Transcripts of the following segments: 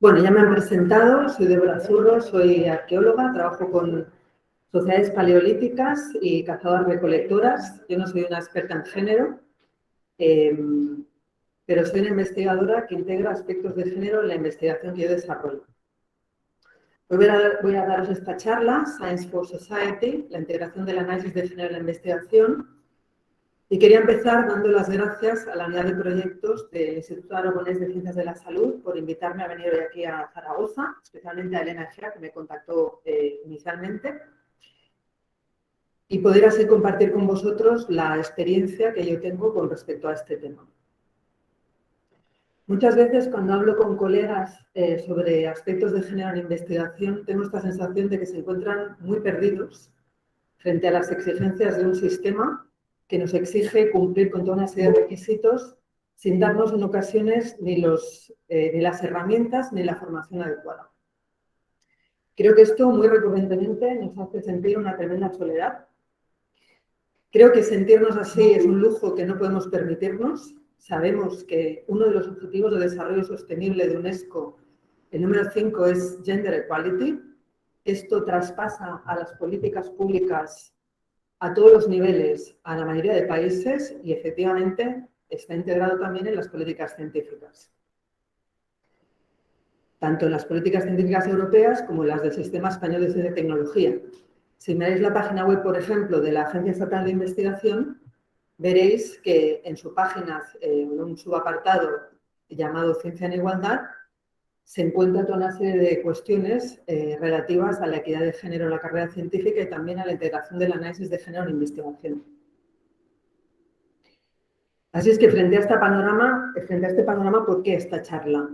Bueno, ya me han presentado, soy Débora Zurro, soy arqueóloga, trabajo con sociedades paleolíticas y cazadoras-recolectoras. Yo no soy una experta en género, pero soy una investigadora que integra aspectos de género en la investigación que yo desarrollo. Voy a daros esta charla, Science for Society, la integración del análisis de género en la investigación. Y quería empezar dando las gracias a la unidad de proyectos del Instituto Aragonés de Ciencias de la Salud por invitarme a venir hoy aquí a Zaragoza, especialmente a Elena Egea, que me contactó inicialmente, y poder así compartir con vosotros la experiencia que yo tengo con respecto a este tema. Muchas veces cuando hablo con colegas sobre aspectos de género en investigación, tengo esta sensación de que se encuentran muy perdidos frente a las exigencias de un sistema que nos exige cumplir con toda una serie de requisitos sin darnos en ocasiones ni las herramientas ni la formación adecuada. Creo que esto muy recurrentemente nos hace sentir una tremenda soledad. Creo que sentirnos así es un lujo que no podemos permitirnos. Sabemos que uno de los objetivos de desarrollo sostenible de UNESCO, el número 5, es Gender Equality. Esto traspasa a las políticas públicas a todos los niveles, a la mayoría de países y efectivamente está integrado también en las políticas científicas. Tanto en las políticas científicas europeas como en las del Sistema Español de Ciencia y Tecnología. Si miráis la página web, por ejemplo, de la Agencia Estatal de Investigación, veréis que en su página, en un subapartado llamado Ciencia en Igualdad, se encuentra toda una serie de cuestiones relativas a la equidad de género en la carrera científica y también a la integración del análisis de género en investigación. Así es que frente a este panorama, ¿por qué esta charla?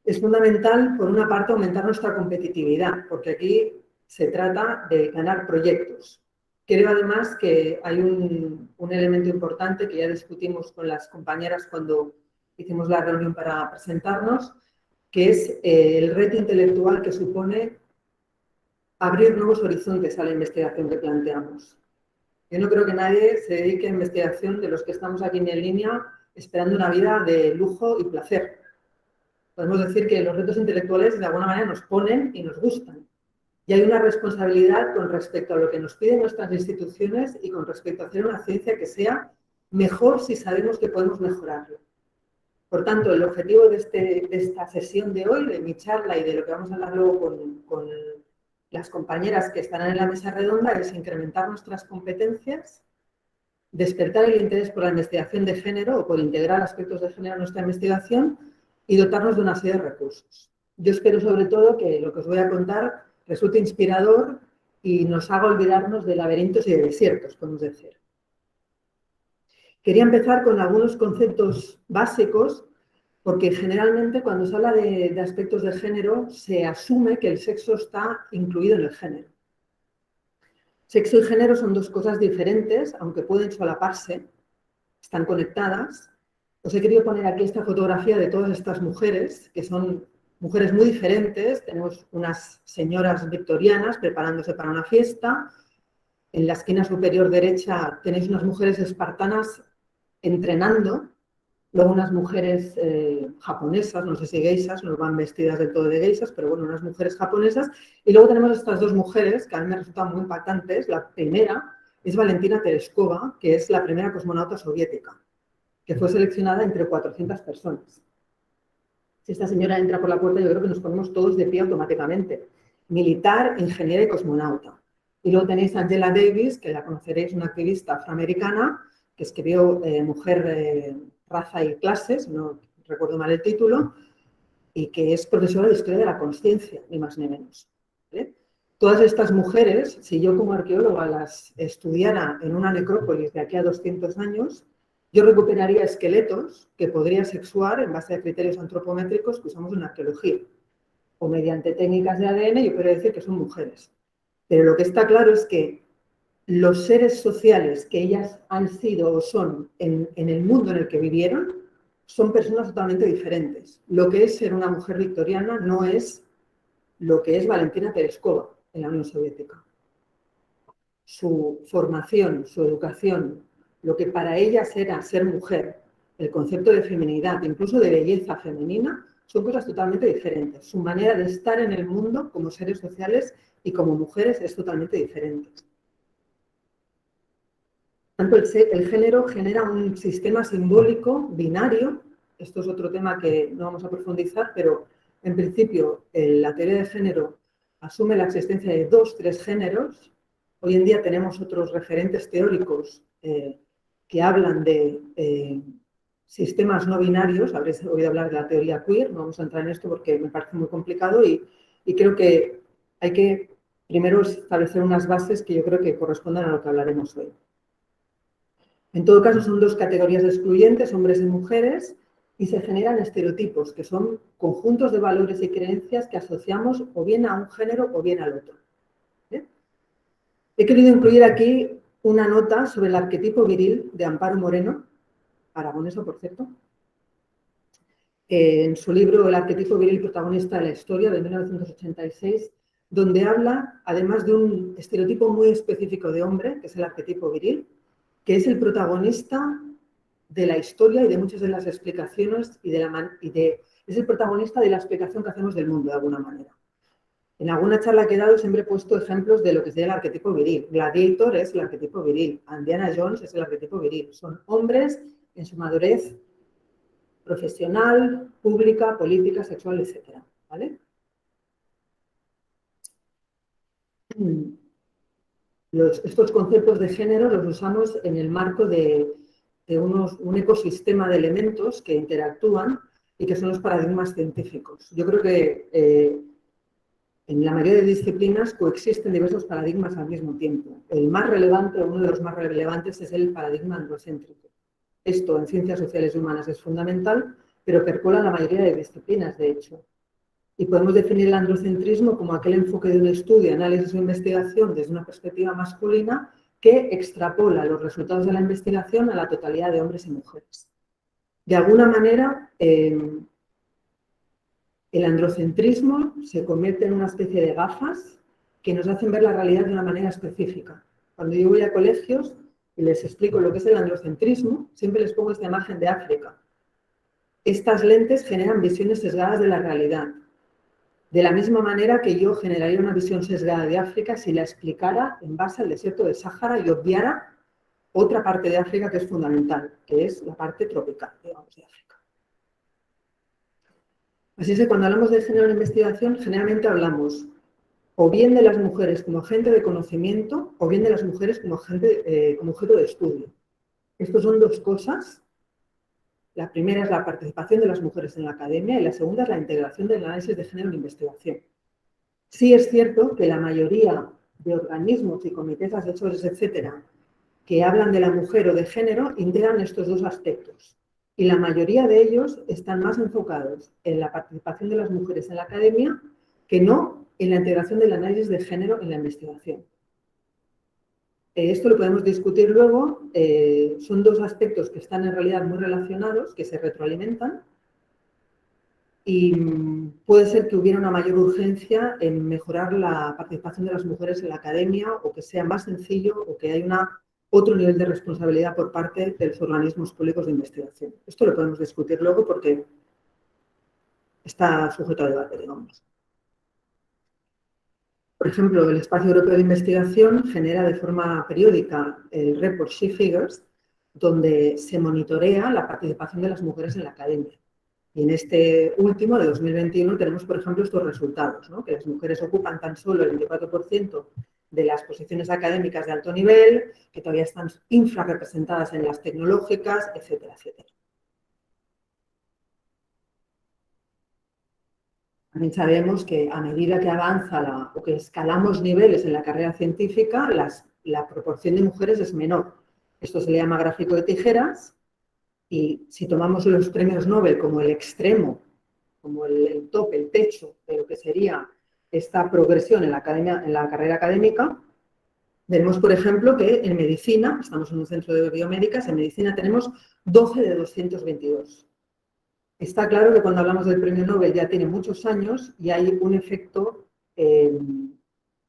Es fundamental, por una parte, aumentar nuestra competitividad, porque aquí se trata de ganar proyectos. Creo además que hay un elemento importante que ya discutimos con las compañeras cuando hicimos la reunión para presentarnos, que es el reto intelectual que supone abrir nuevos horizontes a la investigación que planteamos. Yo no creo que nadie se dedique a investigación de los que estamos aquí en línea esperando una vida de lujo y placer. Podemos decir que los retos intelectuales de alguna manera nos ponen y nos gustan. Y hay una responsabilidad con respecto a lo que nos piden nuestras instituciones y con respecto a hacer una ciencia que sea mejor si sabemos que podemos mejorarlo. Por tanto, el objetivo de esta sesión de hoy, de mi charla y de lo que vamos a hablar luego con las compañeras que estarán en la mesa redonda, es incrementar nuestras competencias, despertar el interés por la investigación de género o por integrar aspectos de género en nuestra investigación y dotarnos de una serie de recursos. Yo espero sobre todo que lo que os voy a contar resulte inspirador y nos haga olvidarnos de laberintos y de desiertos, podemos decir. Quería empezar con algunos conceptos básicos, porque generalmente cuando se habla de aspectos de género se asume que el sexo está incluido en el género. Sexo y género son dos cosas diferentes, aunque pueden solaparse, están conectadas. Os he querido poner aquí esta fotografía de todas estas mujeres, que son mujeres muy diferentes. Tenemos unas señoras victorianas preparándose para una fiesta. En la esquina superior derecha tenéis unas mujeres espartanas entrenando, luego unas mujeres japonesas, no sé si geishas, no van vestidas del todo de geishas, pero bueno, unas mujeres japonesas, y luego tenemos estas dos mujeres que a mí me resultan muy impactantes. La primera es Valentina Tereshkova, que es la primera cosmonauta soviética, que fue seleccionada entre 400 personas. Si esta señora entra por la puerta, yo creo que nos ponemos todos de pie automáticamente. Militar, ingeniera y cosmonauta. Y luego tenéis a Angela Davis, que la conoceréis, una activista afroamericana, que escribió Mujer, Raza y Clases, no recuerdo mal el título, y que es profesora de Historia de la Consciencia, ni más ni menos. ¿Vale? Todas estas mujeres, si yo como arqueóloga las estudiara en una necrópolis de aquí a 200 años, yo recuperaría esqueletos que podría sexuar en base a criterios antropométricos que usamos en arqueología. O mediante técnicas de ADN, yo podría decir que son mujeres. Pero lo que está claro es que los seres sociales que ellas han sido o son en el mundo en el que vivieron son personas totalmente diferentes. Lo que es ser una mujer victoriana no es lo que es Valentina Tereshkova en la Unión Soviética. Su formación, su educación, lo que para ellas era ser mujer, el concepto de feminidad, incluso de belleza femenina, son cosas totalmente diferentes. Su manera de estar en el mundo como seres sociales y como mujeres es totalmente diferente. Tanto el género genera un sistema simbólico binario. Esto es otro tema que no vamos a profundizar, pero en principio la teoría de género asume la existencia de 2, 3 géneros. Hoy en día tenemos otros referentes teóricos que hablan de sistemas no binarios. Habréis oído hablar de la teoría queer, no vamos a entrar en esto porque me parece muy complicado y creo que hay que primero establecer unas bases que yo creo que corresponden a lo que hablaremos hoy. En todo caso, son 2 categorías excluyentes, hombres y mujeres, y se generan estereotipos, que son conjuntos de valores y creencias que asociamos o bien a un género o bien al otro. He querido incluir aquí una nota sobre el arquetipo viril de Amparo Moreno, aragonesa, por cierto, en su libro El arquetipo viril protagonista de la historia, de 1986, donde habla, además de un estereotipo muy específico de hombre, que es el arquetipo viril, que es el protagonista de la historia y de muchas de las explicaciones es el protagonista de la explicación que hacemos del mundo, de alguna manera. En alguna charla que he dado siempre he puesto ejemplos de lo que sería el arquetipo viril. Gladiator es el arquetipo viril, Indiana Jones es el arquetipo viril. Son hombres en su madurez profesional, pública, política, sexual, etc. ¿Vale? Estos conceptos de género los usamos en el marco de un ecosistema de elementos que interactúan y que son los paradigmas científicos. Yo creo que en la mayoría de disciplinas coexisten diversos paradigmas al mismo tiempo. El más relevante, uno de los más relevantes, es el paradigma androcéntrico. Esto en ciencias sociales y humanas es fundamental, pero percola la mayoría de disciplinas, de hecho. Y podemos definir el androcentrismo como aquel enfoque de un estudio, análisis o investigación desde una perspectiva masculina que extrapola los resultados de la investigación a la totalidad de hombres y mujeres. De alguna manera, el androcentrismo se convierte en una especie de gafas que nos hacen ver la realidad de una manera específica. Cuando yo voy a colegios y les explico lo que es el androcentrismo, siempre les pongo esta imagen de África. Estas lentes generan visiones sesgadas de la realidad. De la misma manera que yo generaría una visión sesgada de África si la explicara en base al desierto del Sáhara y obviara otra parte de África que es fundamental, que es la parte tropical, digamos, de África. Así es que cuando hablamos de género en investigación, generalmente hablamos o bien de las mujeres como agente de conocimiento o bien de las mujeres como objeto de estudio. Estos son 2 cosas. La primera es la participación de las mujeres en la academia y la segunda es la integración del análisis de género en investigación. Sí es cierto que la mayoría de organismos y comités asesores, etcétera, que hablan de la mujer o de género, integran estos 2 aspectos. Y la mayoría de ellos están más enfocados en la participación de las mujeres en la academia que no en la integración del análisis de género en la investigación. Esto lo podemos discutir luego. Son 2 aspectos que están en realidad muy relacionados, que se retroalimentan. Y puede ser que hubiera una mayor urgencia en mejorar la participación de las mujeres en la academia o que sea más sencillo o que haya otro nivel de responsabilidad por parte de los organismos públicos de investigación. Esto lo podemos discutir luego porque está sujeto a debate, digamos. Por ejemplo, el Espacio Europeo de Investigación genera de forma periódica el report She Figures, donde se monitorea la participación de las mujeres en la academia. Y en este último, de 2021, tenemos, por ejemplo, estos resultados, ¿no? Que las mujeres ocupan tan solo el 24% de las posiciones académicas de alto nivel, que todavía están infrarrepresentadas en las tecnológicas, etcétera, etcétera. También sabemos que a medida que avanza o que escalamos niveles en la carrera científica, la proporción de mujeres es menor. Esto se le llama gráfico de tijeras y si tomamos los premios Nobel como el extremo, como el tope, el techo de lo que sería esta progresión en la carrera académica, vemos, por ejemplo, que en medicina, estamos en un centro de biomédicas, en medicina tenemos 12 de 222. Está claro que cuando hablamos del premio Nobel ya tiene muchos años y hay un efecto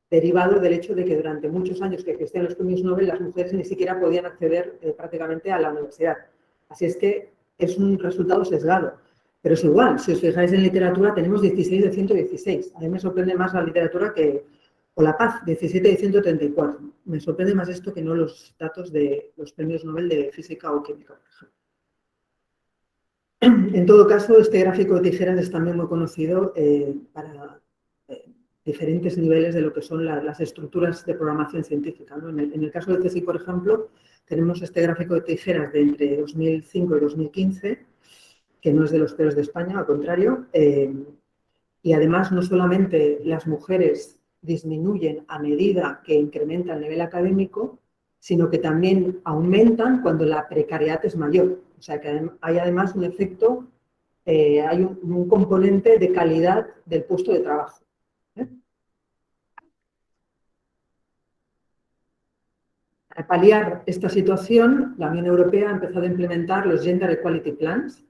derivado del hecho de que durante muchos años que existían los premios Nobel las mujeres ni siquiera podían acceder prácticamente a la universidad. Así es que es un resultado sesgado. Pero es igual, si os fijáis en literatura tenemos 16 de 116. A mí me sorprende más la literatura o la paz, 17 de 134. Me sorprende más esto que no los datos de los premios Nobel de Física o Química, por ejemplo. En todo caso, este gráfico de tijeras es también muy conocido para diferentes niveles de lo que son las estructuras de programación científica, ¿no? En el caso de CSIC, por ejemplo, tenemos este gráfico de tijeras de entre 2005 y 2015, que no es de los peores de España, al contrario, y además no solamente las mujeres disminuyen a medida que incrementa el nivel académico, sino que también aumentan cuando la precariedad es mayor. O sea que hay además un efecto, hay un componente de calidad del puesto de trabajo. Para paliar esta situación, la Unión Europea ha empezado a implementar los Gender Equality Plans,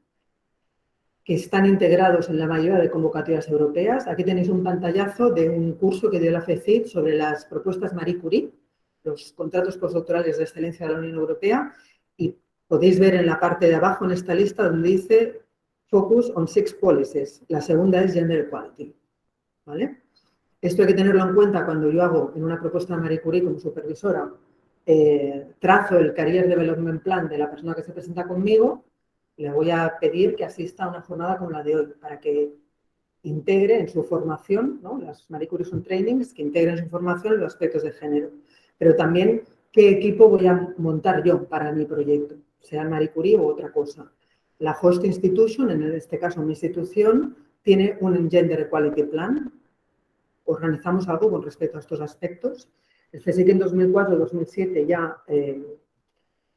que están integrados en la mayoría de convocatorias europeas. Aquí tenéis un pantallazo de un curso que dio la FECID sobre las propuestas Marie Curie, los contratos postdoctorales de excelencia de la Unión Europea, y podéis ver en la parte de abajo en esta lista donde dice Focus on 6 Policies. La segunda es Gender Equality. ¿Vale? Esto hay que tenerlo en cuenta cuando yo hago en una propuesta de Marie Curie como supervisora, trazo el Career Development Plan de la persona que se presenta conmigo. Le voy a pedir que asista a una jornada como la de hoy para que integre en su formación, ¿no? Las Marie Curie son trainings, que integren en su formación los aspectos de género. Pero también qué equipo voy a montar yo para mi proyecto, sea Marie Curie u otra cosa. La host institution, en este caso mi institución, tiene un Gender Equality Plan. Organizamos algo con respecto a estos aspectos. El CSIC en 2004-2007 ya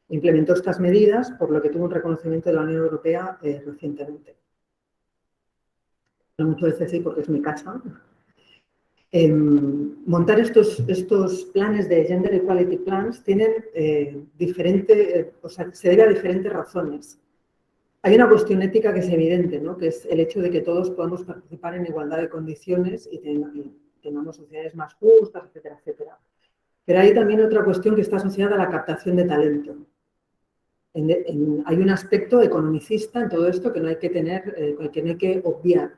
implementó estas medidas, por lo que tuvo un reconocimiento de la Unión Europea recientemente. No mucho de CSIC porque es mi casa. Montar estos planes de Gender Equality Plans tienen se debe a diferentes razones. Hay una cuestión ética que es evidente, ¿no? Que es el hecho de que todos podamos participar en igualdad de condiciones y tengamos sociedades más justas, etcétera, etcétera. Pero hay también otra cuestión que está asociada a la captación de talento. Hay un aspecto economicista en todo esto que no hay que obviar,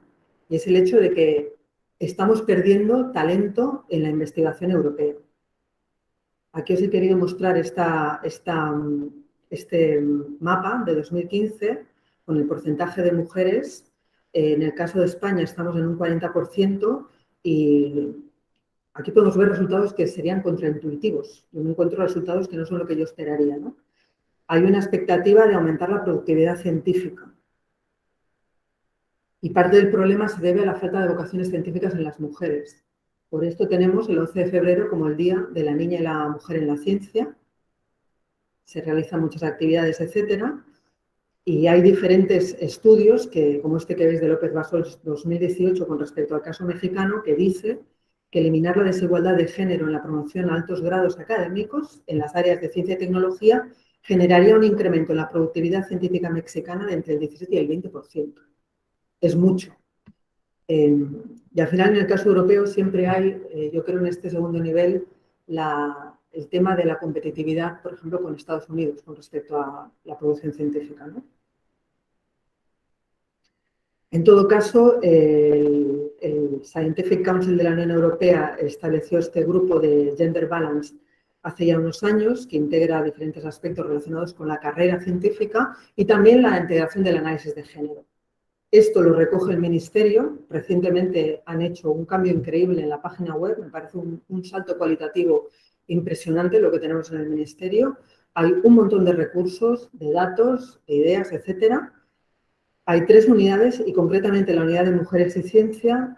y es el hecho de que estamos perdiendo talento en la investigación europea. Aquí os he querido mostrar este mapa de 2015 con el porcentaje de mujeres. En el caso de España estamos en un 40% y aquí podemos ver resultados que serían contraintuitivos. Yo me encuentro resultados que no son lo que yo esperaría, ¿no? Hay una expectativa de aumentar la productividad científica. Y parte del problema se debe a la falta de vocaciones científicas en las mujeres. Por esto tenemos el 11 de febrero como el Día de la Niña y la Mujer en la Ciencia. Se realizan muchas actividades, etcétera. Y hay diferentes estudios, como este que veis de López Bassols 2018 con respecto al caso mexicano, que dice que eliminar la desigualdad de género en la promoción a altos grados académicos en las áreas de ciencia y tecnología generaría un incremento en la productividad científica mexicana de entre el 17 y el 20%. Es mucho. Y al final, en el caso europeo, siempre hay, yo creo, en este segundo nivel, el tema de la competitividad, por ejemplo, con Estados Unidos, con respecto a la producción científica, ¿no? En todo caso, el Scientific Council de la Unión Europea estableció este grupo de Gender Balance hace ya unos años, que integra diferentes aspectos relacionados con la carrera científica y también la integración del análisis de género. Esto lo recoge el Ministerio. Recientemente han hecho un cambio increíble en la página web. Me parece un salto cualitativo impresionante lo que tenemos en el Ministerio. Hay un montón de recursos, de datos, de ideas, etcétera. Hay 3 unidades y concretamente la unidad de Mujeres y Ciencia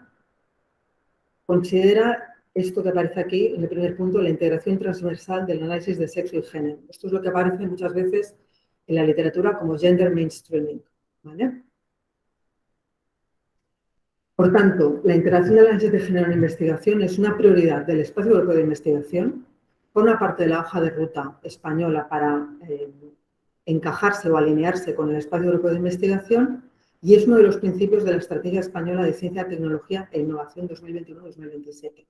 considera esto que aparece aquí en el primer punto, la integración transversal del análisis de sexo y género. Esto es lo que aparece muchas veces en la literatura como gender mainstreaming, ¿vale? Por tanto, la integración del análisis de género en investigación es una prioridad del Espacio Europeo de Investigación, por una parte de la hoja de ruta española para encajarse o alinearse con el Espacio Europeo de Investigación, y es uno de los principios de la Estrategia Española de Ciencia, Tecnología e Innovación 2021-2027.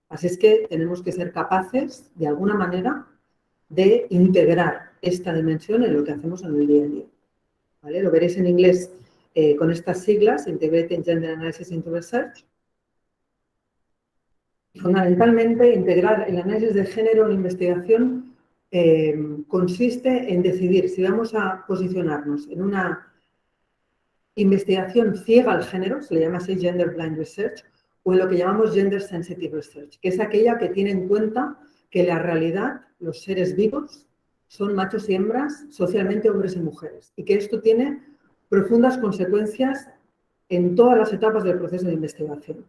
Así es que tenemos que ser capaces, de alguna manera, de integrar esta dimensión en lo que hacemos en el día a día. ¿Vale? Lo veréis en inglés con estas siglas, Integrating Gender Analysis into Research. Fundamentalmente, integrar el análisis de género en la investigación consiste en decidir si vamos a posicionarnos en una investigación ciega al género, se le llama así Gender Blind Research, o en lo que llamamos Gender Sensitive Research, que es aquella que tiene en cuenta que la realidad, los seres vivos, son machos y hembras, socialmente hombres y mujeres, y que esto tiene profundas consecuencias en todas las etapas del proceso de investigación,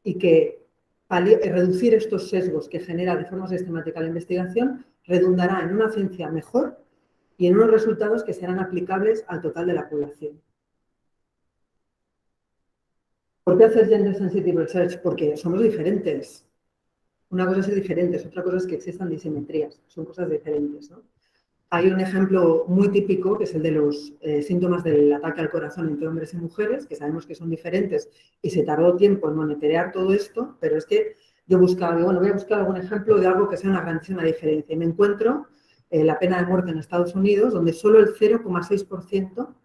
y que reducir estos sesgos que genera de forma sistemática la investigación redundará en una ciencia mejor y en unos resultados que serán aplicables al total de la población. ¿Por qué hacer Gender Sensitive Research? Porque somos diferentes. Una cosa es ser diferentes, otra cosa es que existan disimetrías. Son cosas diferentes, ¿no? Hay un ejemplo muy típico, que es el de los síntomas del ataque al corazón entre hombres y mujeres, que sabemos que son diferentes y se tardó tiempo en monitorear todo esto, pero es que yo buscaba, bueno, voy a buscar algún ejemplo de algo que sea una grandísima diferencia. Y me encuentro la pena de muerte en Estados Unidos, donde solo el 0,6%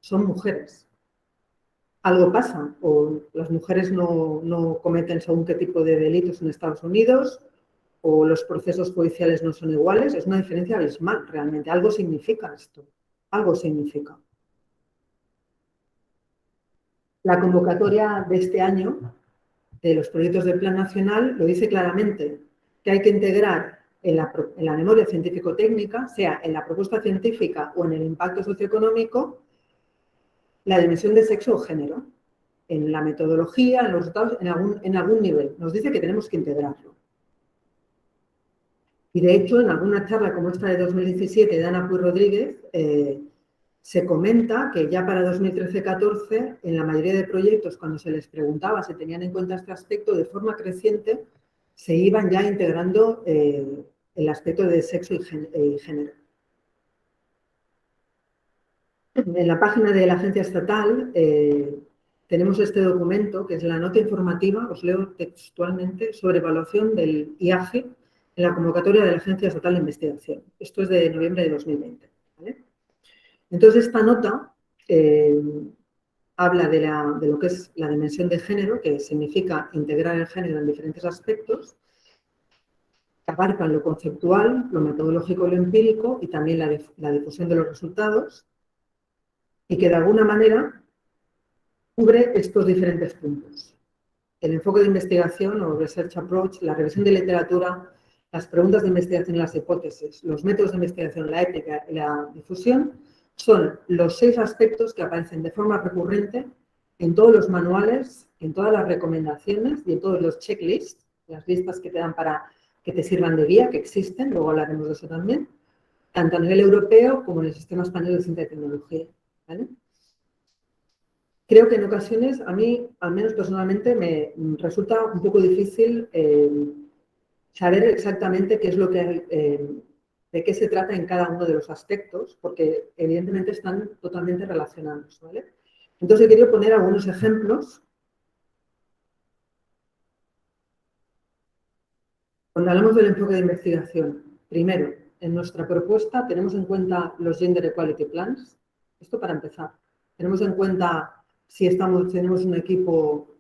son mujeres. Algo pasa, o las mujeres no cometen según qué tipo de delitos en Estados Unidos, o los procesos judiciales no son iguales, es una diferencia abismal realmente. Algo significa esto, algo significa. La convocatoria de este año de los proyectos del Plan Nacional lo dice claramente, que hay que integrar en la memoria científico-técnica, sea en la propuesta científica o en el impacto socioeconómico, la dimensión de sexo o género, en la metodología, en los resultados, en algún nivel. Nos dice que tenemos que integrarlo. Y de hecho, en alguna charla como esta de 2017 de Ana Puig Rodríguez, se comenta que ya para 2013-14, en la mayoría de proyectos, cuando se les preguntaba si tenían en cuenta este aspecto, de forma creciente se iban ya integrando el aspecto de sexo y género. En la página de la agencia estatal tenemos este documento, que es la nota informativa, os leo textualmente, sobre evaluación del IAGE en la convocatoria de la Agencia Estatal de Investigación. Esto es de noviembre de 2020. ¿Vale? Entonces, esta nota habla de lo que es la dimensión de género, que significa integrar el género en diferentes aspectos, que abarcan lo conceptual, lo metodológico y lo empírico, y también la difusión de los resultados, y que de alguna manera cubre estos diferentes puntos. El enfoque de investigación o research approach, la revisión de literatura, las preguntas de investigación y las hipótesis, los métodos de investigación, la ética y la difusión, son los 6 aspectos que aparecen de forma recurrente en todos los manuales, en todas las recomendaciones y en todos los checklists, las listas que te dan para que te sirvan de guía, que existen, luego hablaremos de eso también, tanto a nivel europeo como en el Sistema Español de Ciencia y Tecnología. ¿Vale? Creo que en ocasiones, a mí, al menos personalmente, me resulta un poco difícil saber exactamente qué es lo que de qué se trata en cada uno de los aspectos, porque evidentemente están totalmente relacionados, ¿vale? Entonces he querido poner algunos ejemplos. Cuando hablamos del enfoque de investigación, primero, en nuestra propuesta tenemos en cuenta los Gender Equality Plans. Esto para empezar. Tenemos en cuenta si tenemos un equipo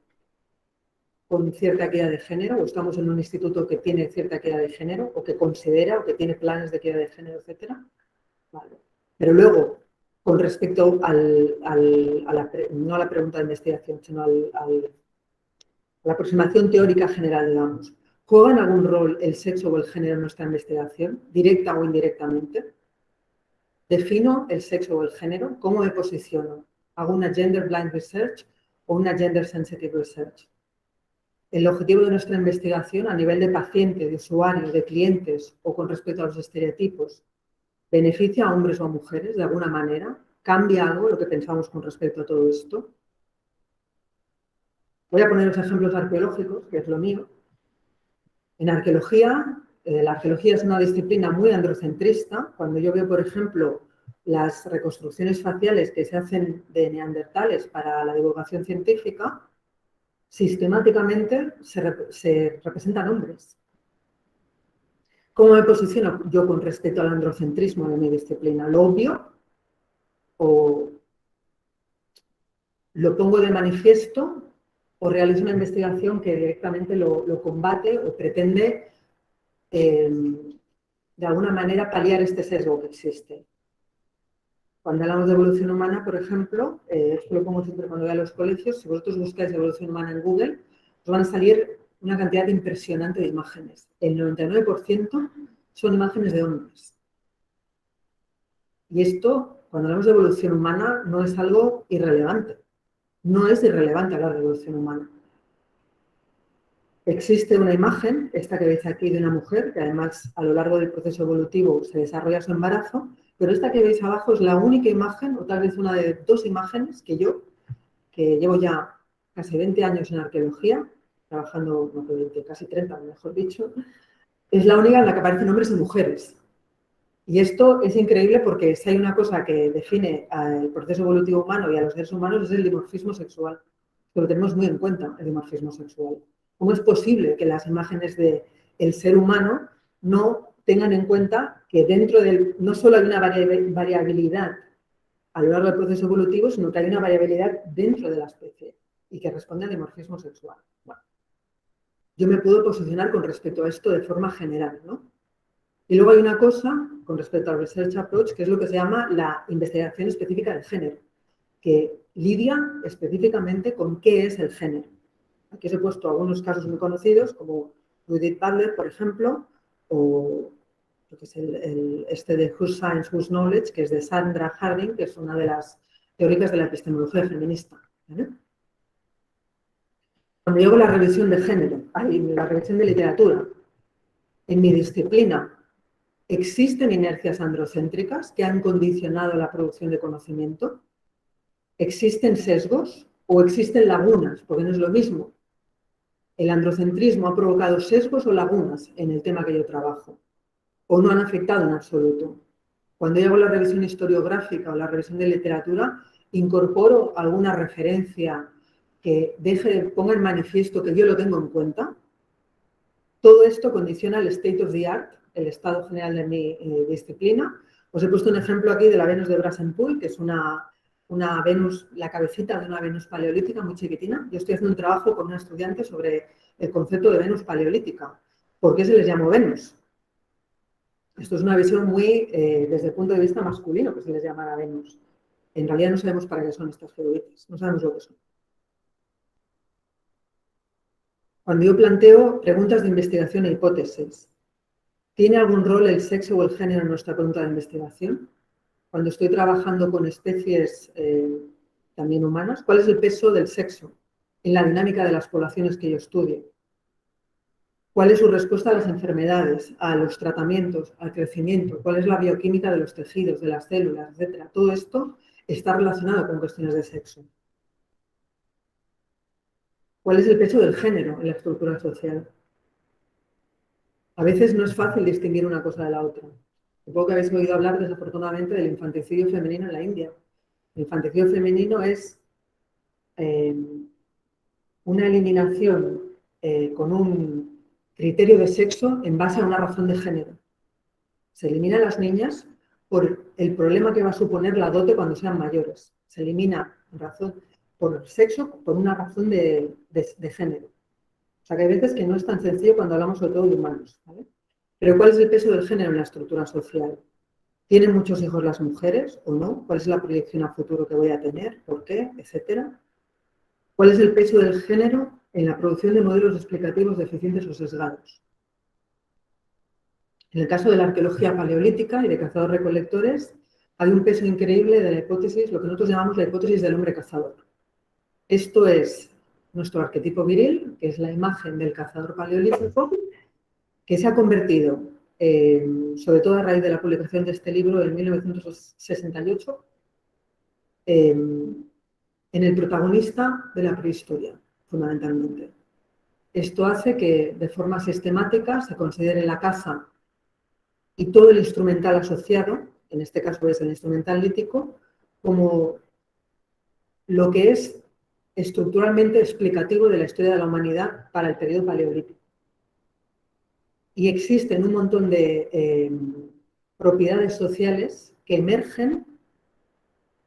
con cierta equidad de género, o estamos en un instituto que tiene cierta equidad de género, o que considera, o que tiene planes de equidad de género, etcétera. Vale. Pero luego, con respecto no a la pregunta de investigación, sino a la aproximación teórica general, digamos, ¿juegan algún rol el sexo o el género en nuestra investigación, directa o indirectamente? ¿Defino el sexo o el género? ¿Cómo me posiciono? ¿Hago una gender blind research o una gender sensitive research? El objetivo de nuestra investigación a nivel de paciente, de usuario, de clientes o con respecto a los estereotipos, ¿beneficia a hombres o a mujeres de alguna manera? ¿Cambia algo lo que pensamos con respecto a todo esto? Voy a poner los ejemplos arqueológicos, que es lo mío. En arqueología, la arqueología es una disciplina muy androcentrista. Cuando yo veo, por ejemplo, las reconstrucciones faciales que se hacen de neandertales para la divulgación científica, sistemáticamente se representan hombres. ¿Cómo me posiciono yo con respecto al androcentrismo de mi disciplina? ¿Lo obvio? ¿O lo pongo de manifiesto o realizo una investigación que directamente lo combate o pretende de alguna manera paliar este sesgo que existe. Cuando hablamos de evolución humana, por ejemplo, esto lo pongo siempre cuando voy a los colegios, si vosotros buscáis evolución humana en Google, os van a salir una cantidad impresionante de imágenes. El 99% son imágenes de hombres. Y esto, cuando hablamos de evolución humana, no es algo irrelevante. No es irrelevante hablar de evolución humana. Existe una imagen, esta que veis aquí, de una mujer, que además a lo largo del proceso evolutivo se desarrolla su embarazo, pero esta que veis abajo es la única imagen, o tal vez una de 2 imágenes que yo, que llevo ya casi 20 años en arqueología, trabajando, no 20, casi 30, mejor dicho, es la única en la que aparecen hombres y mujeres. Y esto es increíble porque si hay una cosa que define al proceso evolutivo humano y a los seres humanos es el dimorfismo sexual. Lo tenemos muy en cuenta, el dimorfismo sexual. ¿Cómo es posible que las imágenes del ser humano no tengan en cuenta que dentro del, no solo hay una variabilidad a lo largo del proceso evolutivo, sino que hay una variabilidad dentro de la especie y que responde al dimorfismo sexual? Bueno, yo me puedo posicionar con respecto a esto de forma general, ¿no? Y luego hay una cosa con respecto al Research Approach, que es lo que se llama la investigación específica del género, que lidia específicamente con qué es el género. Aquí os he puesto algunos casos muy conocidos, como Judith Butler, por ejemplo, o lo que es este de Whose Science, Whose Knowledge, que es de Sandra Harding, que es una de las teóricas de la epistemología feminista. ¿Vale? Cuando yo hago la revisión de género, la revisión de literatura, en mi disciplina, ¿existen inercias androcéntricas que han condicionado la producción de conocimiento? ¿Existen sesgos o existen lagunas? Porque no es lo mismo. ¿El androcentrismo ha provocado sesgos o lagunas en el tema que yo trabajo? ¿O no han afectado en absoluto? Cuando yo hago la revisión historiográfica o la revisión de literatura, incorporo alguna referencia que ponga en manifiesto que yo lo tengo en cuenta. Todo esto condiciona el state of the art, el estado general de mi disciplina. Os he puesto un ejemplo aquí de la Venus de Brassenpool, que es una Venus, la cabecita de una Venus paleolítica muy chiquitina. Yo estoy haciendo un trabajo con una estudiante sobre el concepto de Venus paleolítica. ¿Por qué se les llamó Venus? Esto es una visión muy, desde el punto de vista masculino, que se les llamara Venus. En realidad no sabemos para qué son estas geoides, no sabemos lo que son. Cuando yo planteo preguntas de investigación e hipótesis, ¿tiene algún rol el sexo o el género en nuestra pregunta de investigación? Cuando estoy trabajando con especies también humanas, ¿cuál es el peso del sexo en la dinámica de las poblaciones que yo estudio? ¿Cuál es su respuesta a las enfermedades, a los tratamientos, al crecimiento? ¿Cuál es la bioquímica de los tejidos, de las células, etcétera? Todo esto está relacionado con cuestiones de sexo. ¿Cuál es el peso del género en la estructura social? A veces no es fácil distinguir una cosa de la otra. Supongo que habéis oído hablar, desafortunadamente, del infanticidio femenino en la India. El infanticidio femenino es una eliminación con un criterio de sexo en base a una razón de género. Se elimina a las niñas por el problema que va a suponer la dote cuando sean mayores. Se elimina por sexo por una razón de género. O sea que hay veces que no es tan sencillo cuando hablamos sobre todo de humanos, ¿vale? Pero ¿cuál es el peso del género en la estructura social? ¿Tienen muchos hijos las mujeres o no? ¿Cuál es la proyección a futuro que voy a tener? ¿Por qué? Etcétera. ¿Cuál es el peso del género en la producción de modelos explicativos deficientes o sesgados? En el caso de la arqueología paleolítica y de cazadores-recolectores, hay un peso increíble de la hipótesis, lo que nosotros llamamos la hipótesis del hombre cazador. Esto es nuestro arquetipo viril, que es la imagen del cazador paleolítico, que se ha convertido, sobre todo a raíz de la publicación de este libro en 1968, en el protagonista de la prehistoria, fundamentalmente. Esto hace que de forma sistemática se considere la caza y todo el instrumental asociado, en este caso es el instrumental lítico, como lo que es estructuralmente explicativo de la historia de la humanidad para el periodo paleolítico. Y existen un montón de propiedades sociales que emergen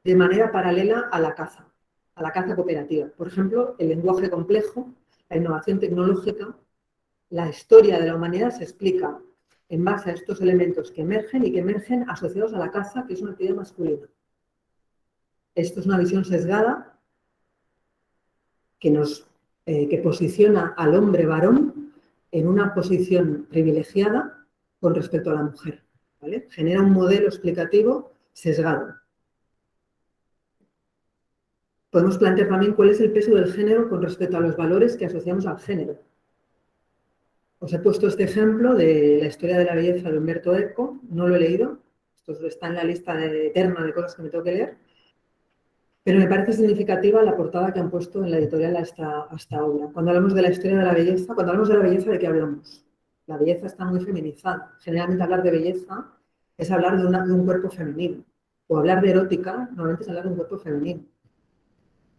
de manera paralela a la caza. a la caza cooperativa. Por ejemplo, el lenguaje complejo, la innovación tecnológica, la historia de la humanidad se explica en base a estos elementos que emergen y que emergen asociados a la caza, que es una actividad masculina. Esto es una visión sesgada que posiciona al hombre varón en una posición privilegiada con respecto a la mujer, ¿vale? Genera un modelo explicativo sesgado. Podemos plantear también cuál es el peso del género con respecto a los valores que asociamos al género. Os he puesto este ejemplo de la historia de la belleza de Umberto Eco, no lo he leído, esto está en la lista eterna de cosas que me tengo que leer, pero me parece significativa la portada que han puesto en la editorial a esta obra. Cuando hablamos de la historia de la belleza, cuando hablamos de la belleza, ¿de qué hablamos? La belleza está muy feminizada. Generalmente hablar de belleza es hablar de un cuerpo femenino, o hablar de erótica, normalmente es hablar de un cuerpo femenino.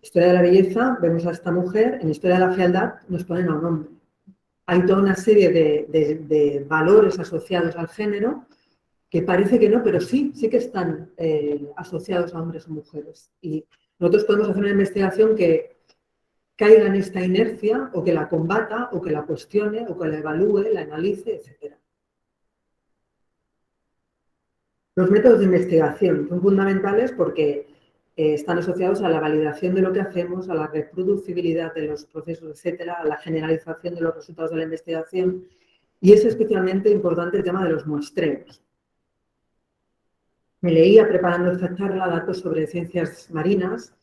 Historia de la belleza, vemos a esta mujer, en Historia de la fealdad nos ponen a un hombre. Hay toda una serie de valores asociados al género que parece que no, pero sí que están asociados a hombres o mujeres. Y nosotros podemos hacer una investigación que caiga en esta inercia, o que la combata, o que la cuestione, o que la evalúe, la analice, etc. Los métodos de investigación son fundamentales porque están asociados a la validación de lo que hacemos, a la reproducibilidad de los procesos, etc., a la generalización de los resultados de la investigación, y es especialmente importante el tema de los muestreos. Me leía, preparando esta charla, datos sobre ciencias marinas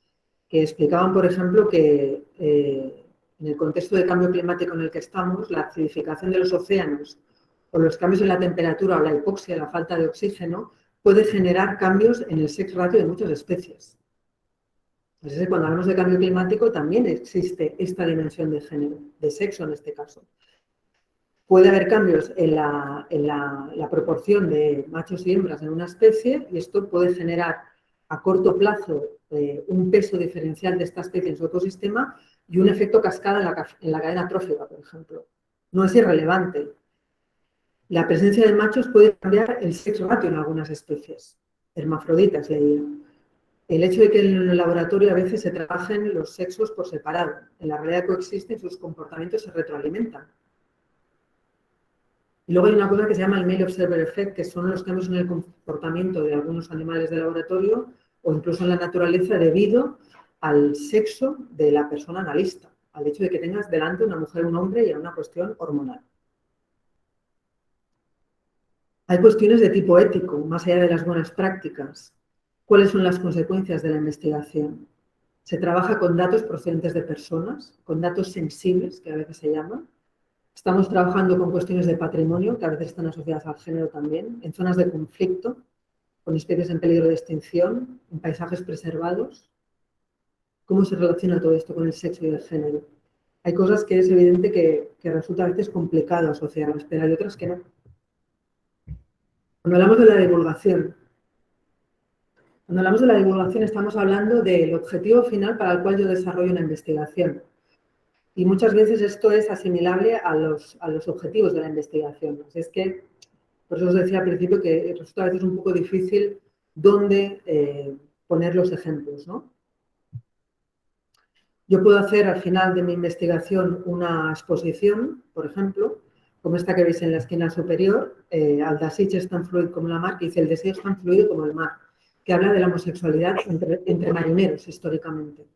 que explicaban, por ejemplo, que en el contexto de cambio climático en el que estamos, la acidificación de los océanos o los cambios en la temperatura o la hipoxia, la falta de oxígeno, puede generar cambios en el sex ratio de muchas especies. Entonces, cuando hablamos de cambio climático, también existe esta dimensión de género, de sexo en este caso. Puede haber cambios en la proporción de machos y hembras en una especie, y esto puede generar a corto plazo un peso diferencial de esta especie en su ecosistema y un efecto cascada en la cadena trófica, por ejemplo. No es irrelevante. La presencia de machos puede cambiar el sexo ratio en algunas especies, hermafroditas, leía. El hecho de que en el laboratorio a veces se trabajen los sexos por separado, en la realidad coexisten, sus comportamientos se retroalimentan. Y luego hay una cosa que se llama el Male Observer Effect, que son los cambios en el comportamiento de algunos animales de laboratorio o incluso en la naturaleza debido al sexo de la persona analista, al hecho de que tengas delante una mujer, un hombre y a una cuestión hormonal. Hay cuestiones de tipo ético, más allá de las buenas prácticas. ¿Cuáles son las consecuencias de la investigación? Se trabaja con datos procedentes de personas, con datos sensibles, que a veces se llaman. Estamos trabajando con cuestiones de patrimonio, que a veces están asociadas al género también, en zonas de conflicto, con especies en peligro de extinción, en paisajes preservados. ¿Cómo se relaciona todo esto con el sexo y el género? Hay cosas que es evidente que resulta a veces complicado asociarlas, pero hay otras que no. Cuando hablamos de la divulgación estamos hablando del objetivo final para el cual yo desarrollo una investigación. Y muchas veces esto es asimilable a los objetivos de la investigación. Así es que, por eso os decía al principio que resulta a veces un poco difícil dónde poner los ejemplos, ¿no? Yo puedo hacer al final de mi investigación una exposición, por ejemplo, como esta que veis en la esquina superior, Al desig és tan fluid como la mar, que dice el deseo es tan fluido como el mar, que habla de la homosexualidad entre marineros históricamente.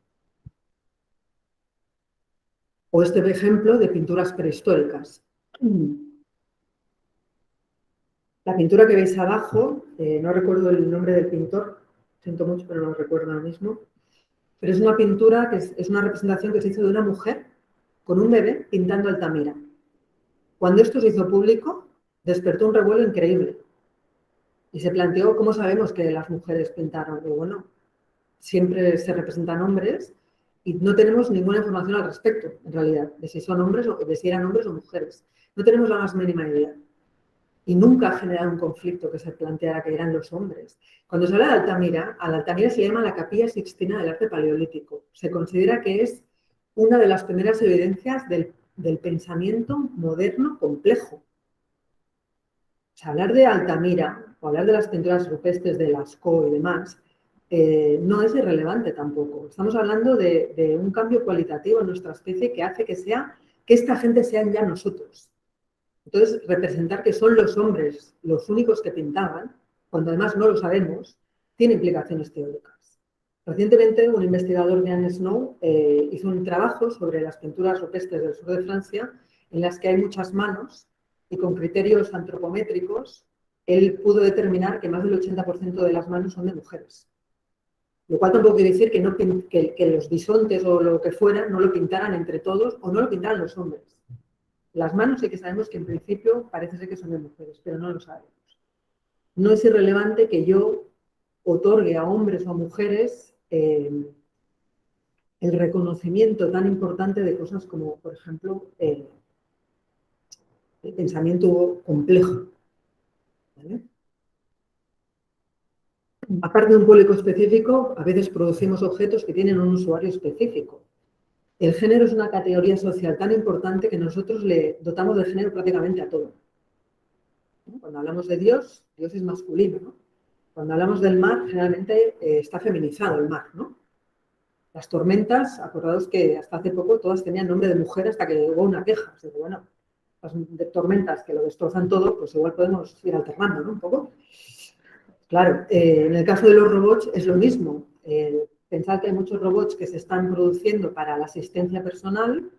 O este ejemplo de pinturas prehistóricas. La pintura que veis abajo, no recuerdo el nombre del pintor, siento mucho, pero no lo recuerdo ahora mismo, pero es una pintura que es una representación que se hizo de una mujer con un bebé pintando Altamira. Cuando esto se hizo público, despertó un revuelo increíble. Y se planteó cómo sabemos que las mujeres pintaron. Y bueno, siempre se representan hombres y no tenemos ninguna información al respecto, en realidad, de si son hombres o de si eran hombres o mujeres. No tenemos la más mínima idea. Y nunca ha generado un conflicto que se planteara que eran los hombres. Cuando se habla de Altamira, a la Altamira se llama la Capilla Sixtina del arte paleolítico. Se considera que es una de las primeras evidencias del pensamiento moderno complejo. O sea, hablar de Altamira o hablar de las pinturas rupestres de Lascaux y demás no es irrelevante tampoco. Estamos hablando de un cambio cualitativo en nuestra especie que hace que esta gente sean ya nosotros. Entonces, representar que son los hombres los únicos que pintaban, cuando además no lo sabemos, tiene implicaciones teóricas. Recientemente, un investigador, Dean Snow, hizo un trabajo sobre las pinturas rupestres del sur de Francia, en las que hay muchas manos, y con criterios antropométricos, él pudo determinar que más del 80% de las manos son de mujeres. Lo cual tampoco quiere decir que los bisontes o lo que fuera no lo pintaran entre todos o no lo pintaran los hombres. Las manos sí que sabemos que en principio parece ser que son de mujeres, pero no lo sabemos. No es irrelevante que yo otorgue a hombres o a mujeres el reconocimiento tan importante de cosas como, por ejemplo, el pensamiento complejo. ¿Vale? Aparte de un público específico, a veces producimos objetos que tienen un usuario específico. El género es una categoría social tan importante que nosotros le dotamos de género prácticamente a todo. Cuando hablamos de Dios, Dios es masculino, ¿no? Cuando hablamos del mar, generalmente está feminizado el mar, ¿no? Las tormentas, acordaos que hasta hace poco todas tenían nombre de mujer hasta que llegó una queja. Así que, bueno, las tormentas que lo destrozan todo, pues igual podemos ir alternando, ¿no? Un poco. Claro, en el caso de los robots es lo mismo. Pensad que hay muchos robots que se están produciendo para la asistencia personal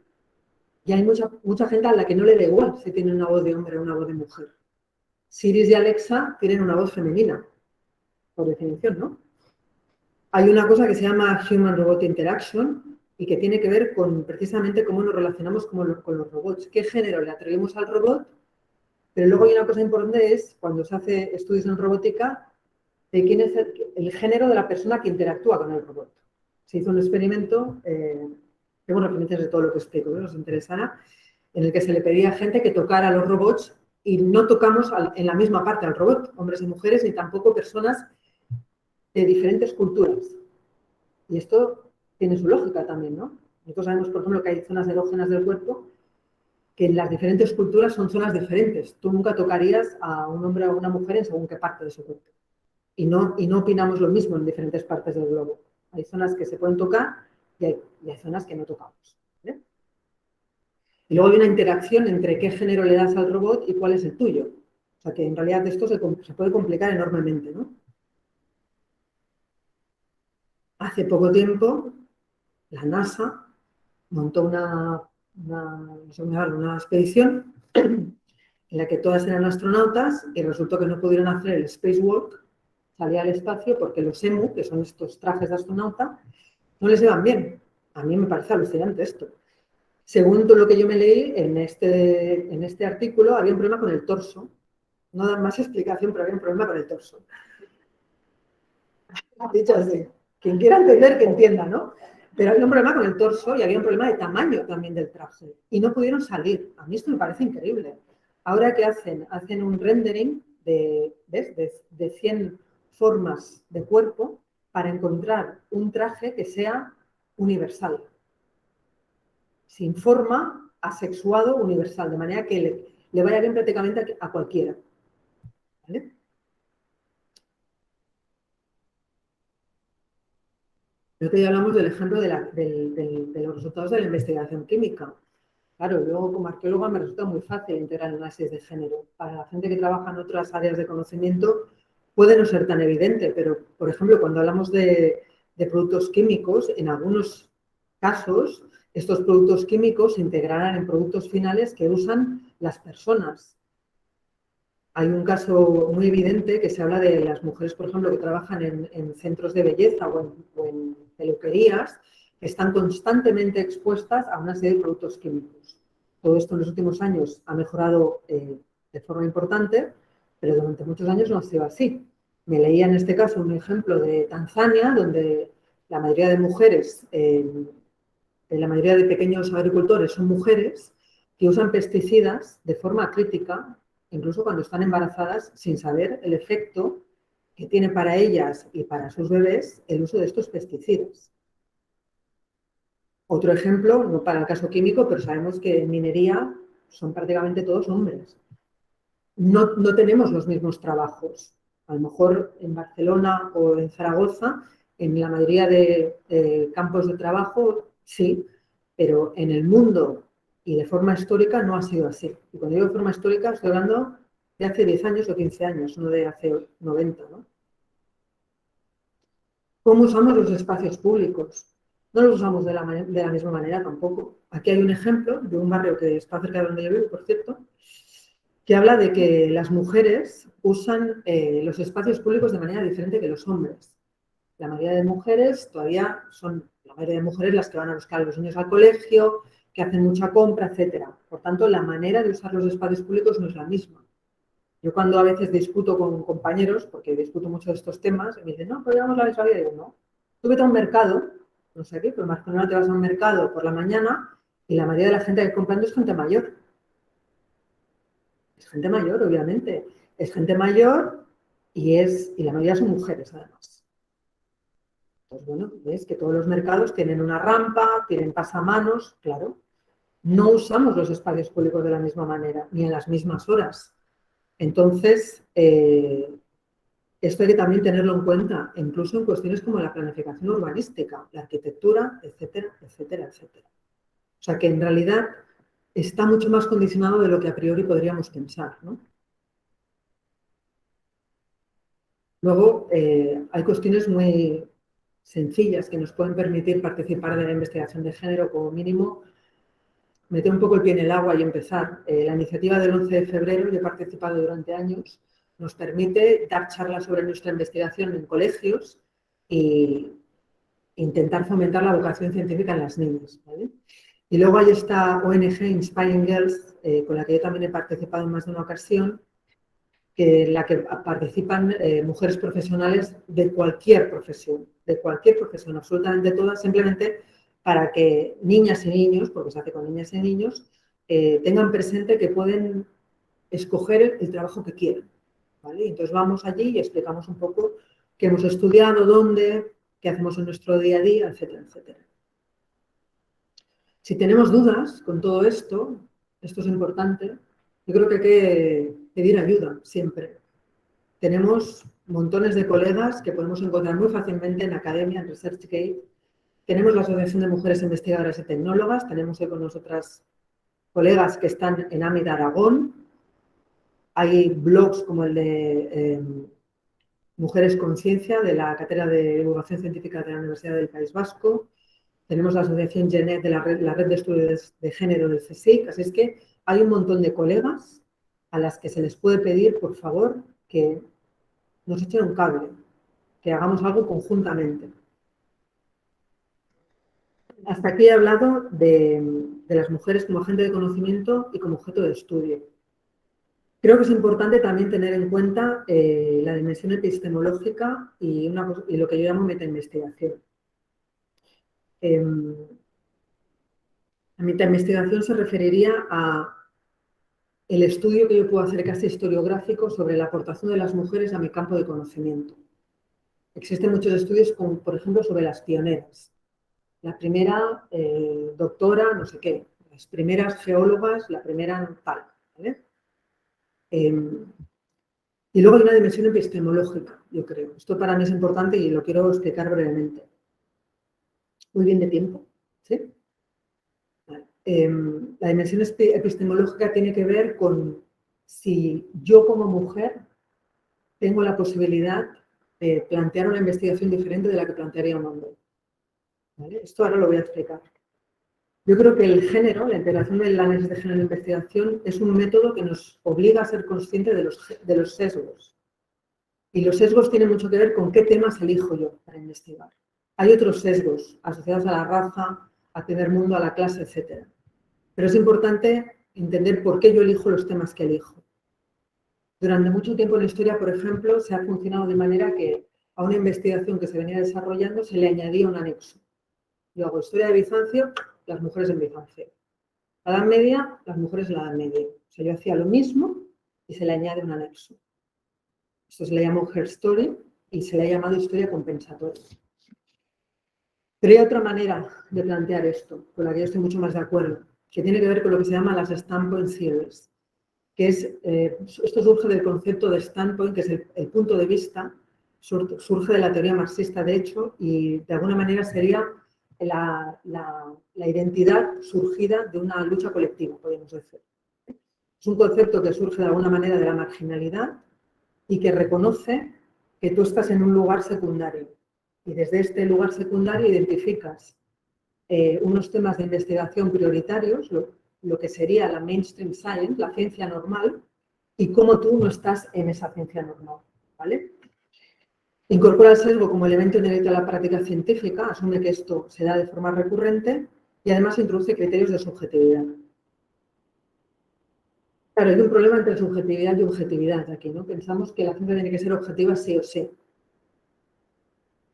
y hay mucha gente a la que no le da igual si tiene una voz de hombre o una voz de mujer. Siri y Alexa tienen una voz femenina, por definición, ¿no? Hay una cosa que se llama Human Robot Interaction y que tiene que ver con precisamente cómo nos relacionamos con los robots, qué género le atribuimos al robot, pero luego hay una cosa importante, es cuando se hace estudios en robótica, de quién es el género de la persona que interactúa con el robot. Se hizo un experimento, tengo referencias de todo lo que explico, ¿no? Os interesará, en el que se le pedía a gente que tocara a los robots y no tocamos en la misma parte al robot, hombres y mujeres, ni tampoco personas de diferentes culturas. Y esto tiene su lógica también, ¿no? Nosotros sabemos, por ejemplo, que hay zonas erógenas del cuerpo que en las diferentes culturas son zonas diferentes. Tú nunca tocarías a un hombre o a una mujer en según qué parte de su cuerpo. Y no opinamos lo mismo en diferentes partes del globo. Hay zonas que se pueden tocar y hay zonas que no tocamos. ¿Vale? Y luego hay una interacción entre qué género le das al robot y cuál es el tuyo. O sea que en realidad esto se puede complicar enormemente, ¿no? Hace poco tiempo, la NASA montó una expedición en la que todas eran astronautas y resultó que no pudieron hacer el spacewalk, salir al espacio, porque los EMU, que son estos trajes de astronauta, no les iban bien. A mí me parece alucinante esto. Según lo que yo me leí en este artículo, había un problema con el torso. No dan más explicación, pero había un problema con el torso. Dicho así, quien quiera entender, que entienda, ¿no? Pero había un problema con el torso y había un problema de tamaño también del traje. Y no pudieron salir. A mí esto me parece increíble. Ahora, ¿qué hacen? Hacen un rendering de 100 formas de cuerpo para encontrar un traje que sea universal. Sin forma, asexuado, universal. De manera que le vaya bien prácticamente a cualquiera. ¿Vale? Creo que ya hablamos del ejemplo de los resultados de la investigación química. Claro, yo como arqueóloga me resulta muy fácil integrar análisis de género. Para la gente que trabaja en otras áreas de conocimiento puede no ser tan evidente, pero, por ejemplo, cuando hablamos de productos químicos, en algunos casos, estos productos químicos se integrarán en productos finales que usan las personas. Hay un caso muy evidente que se habla de las mujeres, por ejemplo, que trabajan en centros de belleza o en peluquerías, que están constantemente expuestas a una serie de productos químicos. Todo esto en los últimos años ha mejorado de forma importante, pero durante muchos años no ha sido así. Me leía en este caso un ejemplo de Tanzania, donde la mayoría de mujeres, la mayoría de pequeños agricultores son mujeres que usan pesticidas de forma crítica, incluso cuando están embarazadas, sin saber el efecto que tiene para ellas y para sus bebés el uso de estos pesticidas. Otro ejemplo, no para el caso químico, pero sabemos que en minería son prácticamente todos hombres. No tenemos los mismos trabajos. A lo mejor en Barcelona o en Zaragoza En la mayoría de campos de trabajo, sí, pero en el mundo y de forma histórica no ha sido así. Y cuando digo de forma histórica estoy hablando de hace 10 años o 15 años, no de hace 90, ¿no? ¿Cómo usamos los espacios públicos? No los usamos de la misma manera tampoco. Aquí hay un ejemplo de un barrio que está cerca de donde yo vivo, por cierto, que habla de que las mujeres usan los espacios públicos de manera diferente que los hombres. La mayoría de mujeres todavía son, la mayoría de mujeres las que van a buscar a los niños al colegio, que hacen mucha compra, etcétera. Por tanto, la manera de usar los espacios públicos no es la misma. Yo cuando a veces discuto con compañeros, porque discuto mucho de estos temas, y me dicen, no, pero llevamos la misma vida. Y digo, no. Tú vete a un mercado, no sé qué, pero más que nada te vas a un mercado por la mañana y la mayoría de la gente que está comprando es gente mayor. Es gente mayor, obviamente. Es gente mayor y la mayoría son mujeres, además. Pues bueno, ves que todos los mercados tienen una rampa, tienen pasamanos, claro. No usamos los espacios públicos de la misma manera, ni en las mismas horas. Entonces, esto hay que también tenerlo en cuenta, incluso en cuestiones como la planificación urbanística, la arquitectura, etcétera, etcétera, etcétera. O sea que en realidad está mucho más condicionado de lo que a priori podríamos pensar, ¿no? Luego, hay cuestiones muy sencillas que nos pueden permitir participar de la investigación de género, como mínimo, meter un poco el pie en el agua y empezar. La iniciativa del 11 de febrero, yo he participado durante años, nos permite dar charlas sobre nuestra investigación en colegios e intentar fomentar la vocación científica en las niñas, ¿vale? Y luego hay esta ONG, Inspiring Girls, con la que yo también he participado en más de una ocasión, en la que participan mujeres profesionales de cualquier profesión, absolutamente todas, simplemente para que niñas y niños, porque se hace con niñas y niños, tengan presente que pueden escoger el trabajo que quieran, ¿vale? Entonces vamos allí y explicamos un poco qué hemos estudiado, dónde, qué hacemos en nuestro día a día, etcétera, etcétera. Si tenemos dudas con todo esto es importante, yo creo que hay que pedir ayuda siempre. Tenemos montones de colegas que podemos encontrar muy fácilmente en academia, en ResearchGate. Tenemos la Asociación de Mujeres Investigadoras y Tecnólogas, tenemos hoy con nosotras colegas que están en AMID Aragón. Hay blogs como el de Mujeres Conciencia, de la Cátedra de Divulgación Científica de la Universidad del País Vasco. Tenemos la asociación GENET de la red de estudios de género del CSIC. Así es que hay un montón de colegas a las que se les puede pedir, por favor, que nos echen un cable, que hagamos algo conjuntamente. Hasta aquí he hablado de las mujeres como agente de conocimiento y como objeto de estudio. Creo que es importante también tener en cuenta la dimensión epistemológica y lo que yo llamo metainvestigación. La metainvestigación se referiría a el estudio que yo puedo hacer casi historiográfico sobre la aportación de las mujeres a mi campo de conocimiento. Existen muchos estudios, como, por ejemplo, sobre las pioneras. La primera doctora, no sé qué, las primeras geólogas, la primera tal, ¿vale? Y luego hay una dimensión epistemológica, yo creo. Esto para mí es importante y lo quiero explicar brevemente. Muy bien de tiempo, ¿sí? Vale. La dimensión epistemológica tiene que ver con si yo como mujer tengo la posibilidad de plantear una investigación diferente de la que plantearía un hombre. ¿Vale? Esto ahora lo voy a explicar. Yo creo que el género, la integración del análisis de género en la investigación, es un método que nos obliga a ser conscientes de los sesgos. Y los sesgos tienen mucho que ver con qué temas elijo yo para investigar. Hay otros sesgos asociados a la raza, al primer mundo, a la clase, etc. Pero es importante entender por qué yo elijo los temas que elijo. Durante mucho tiempo en la historia, por ejemplo, se ha funcionado de manera que a una investigación que se venía desarrollando se le añadía un anexo. Yo hago historia de Bizancio, las mujeres en Bizancio. La Edad Media, las mujeres en la Edad Media. O sea, yo hacía lo mismo y se le añade un anexo. Esto se le llamó Her Story y se le ha llamado historia compensatoria. Pero hay otra manera de plantear esto, con la que yo estoy mucho más de acuerdo, que tiene que ver con lo que se llama las standpoint theories, que es, esto surge del concepto de standpoint, que es el punto de vista surge de la teoría marxista, de hecho, y de alguna manera sería la identidad surgida de una lucha colectiva, podríamos decir. Es un concepto que surge de alguna manera de la marginalidad y que reconoce que tú estás en un lugar secundario. Y desde este lugar secundario identificas unos temas de investigación prioritarios, lo que sería la mainstream science, la ciencia normal, y cómo tú no estás en esa ciencia normal, ¿vale? Incorpora el sesgo como elemento inherente a la práctica científica, asume que esto se da de forma recurrente y además introduce criterios de subjetividad. Claro, hay un problema entre subjetividad y objetividad aquí, ¿no? Pensamos que la ciencia tiene que ser objetiva sí o sí.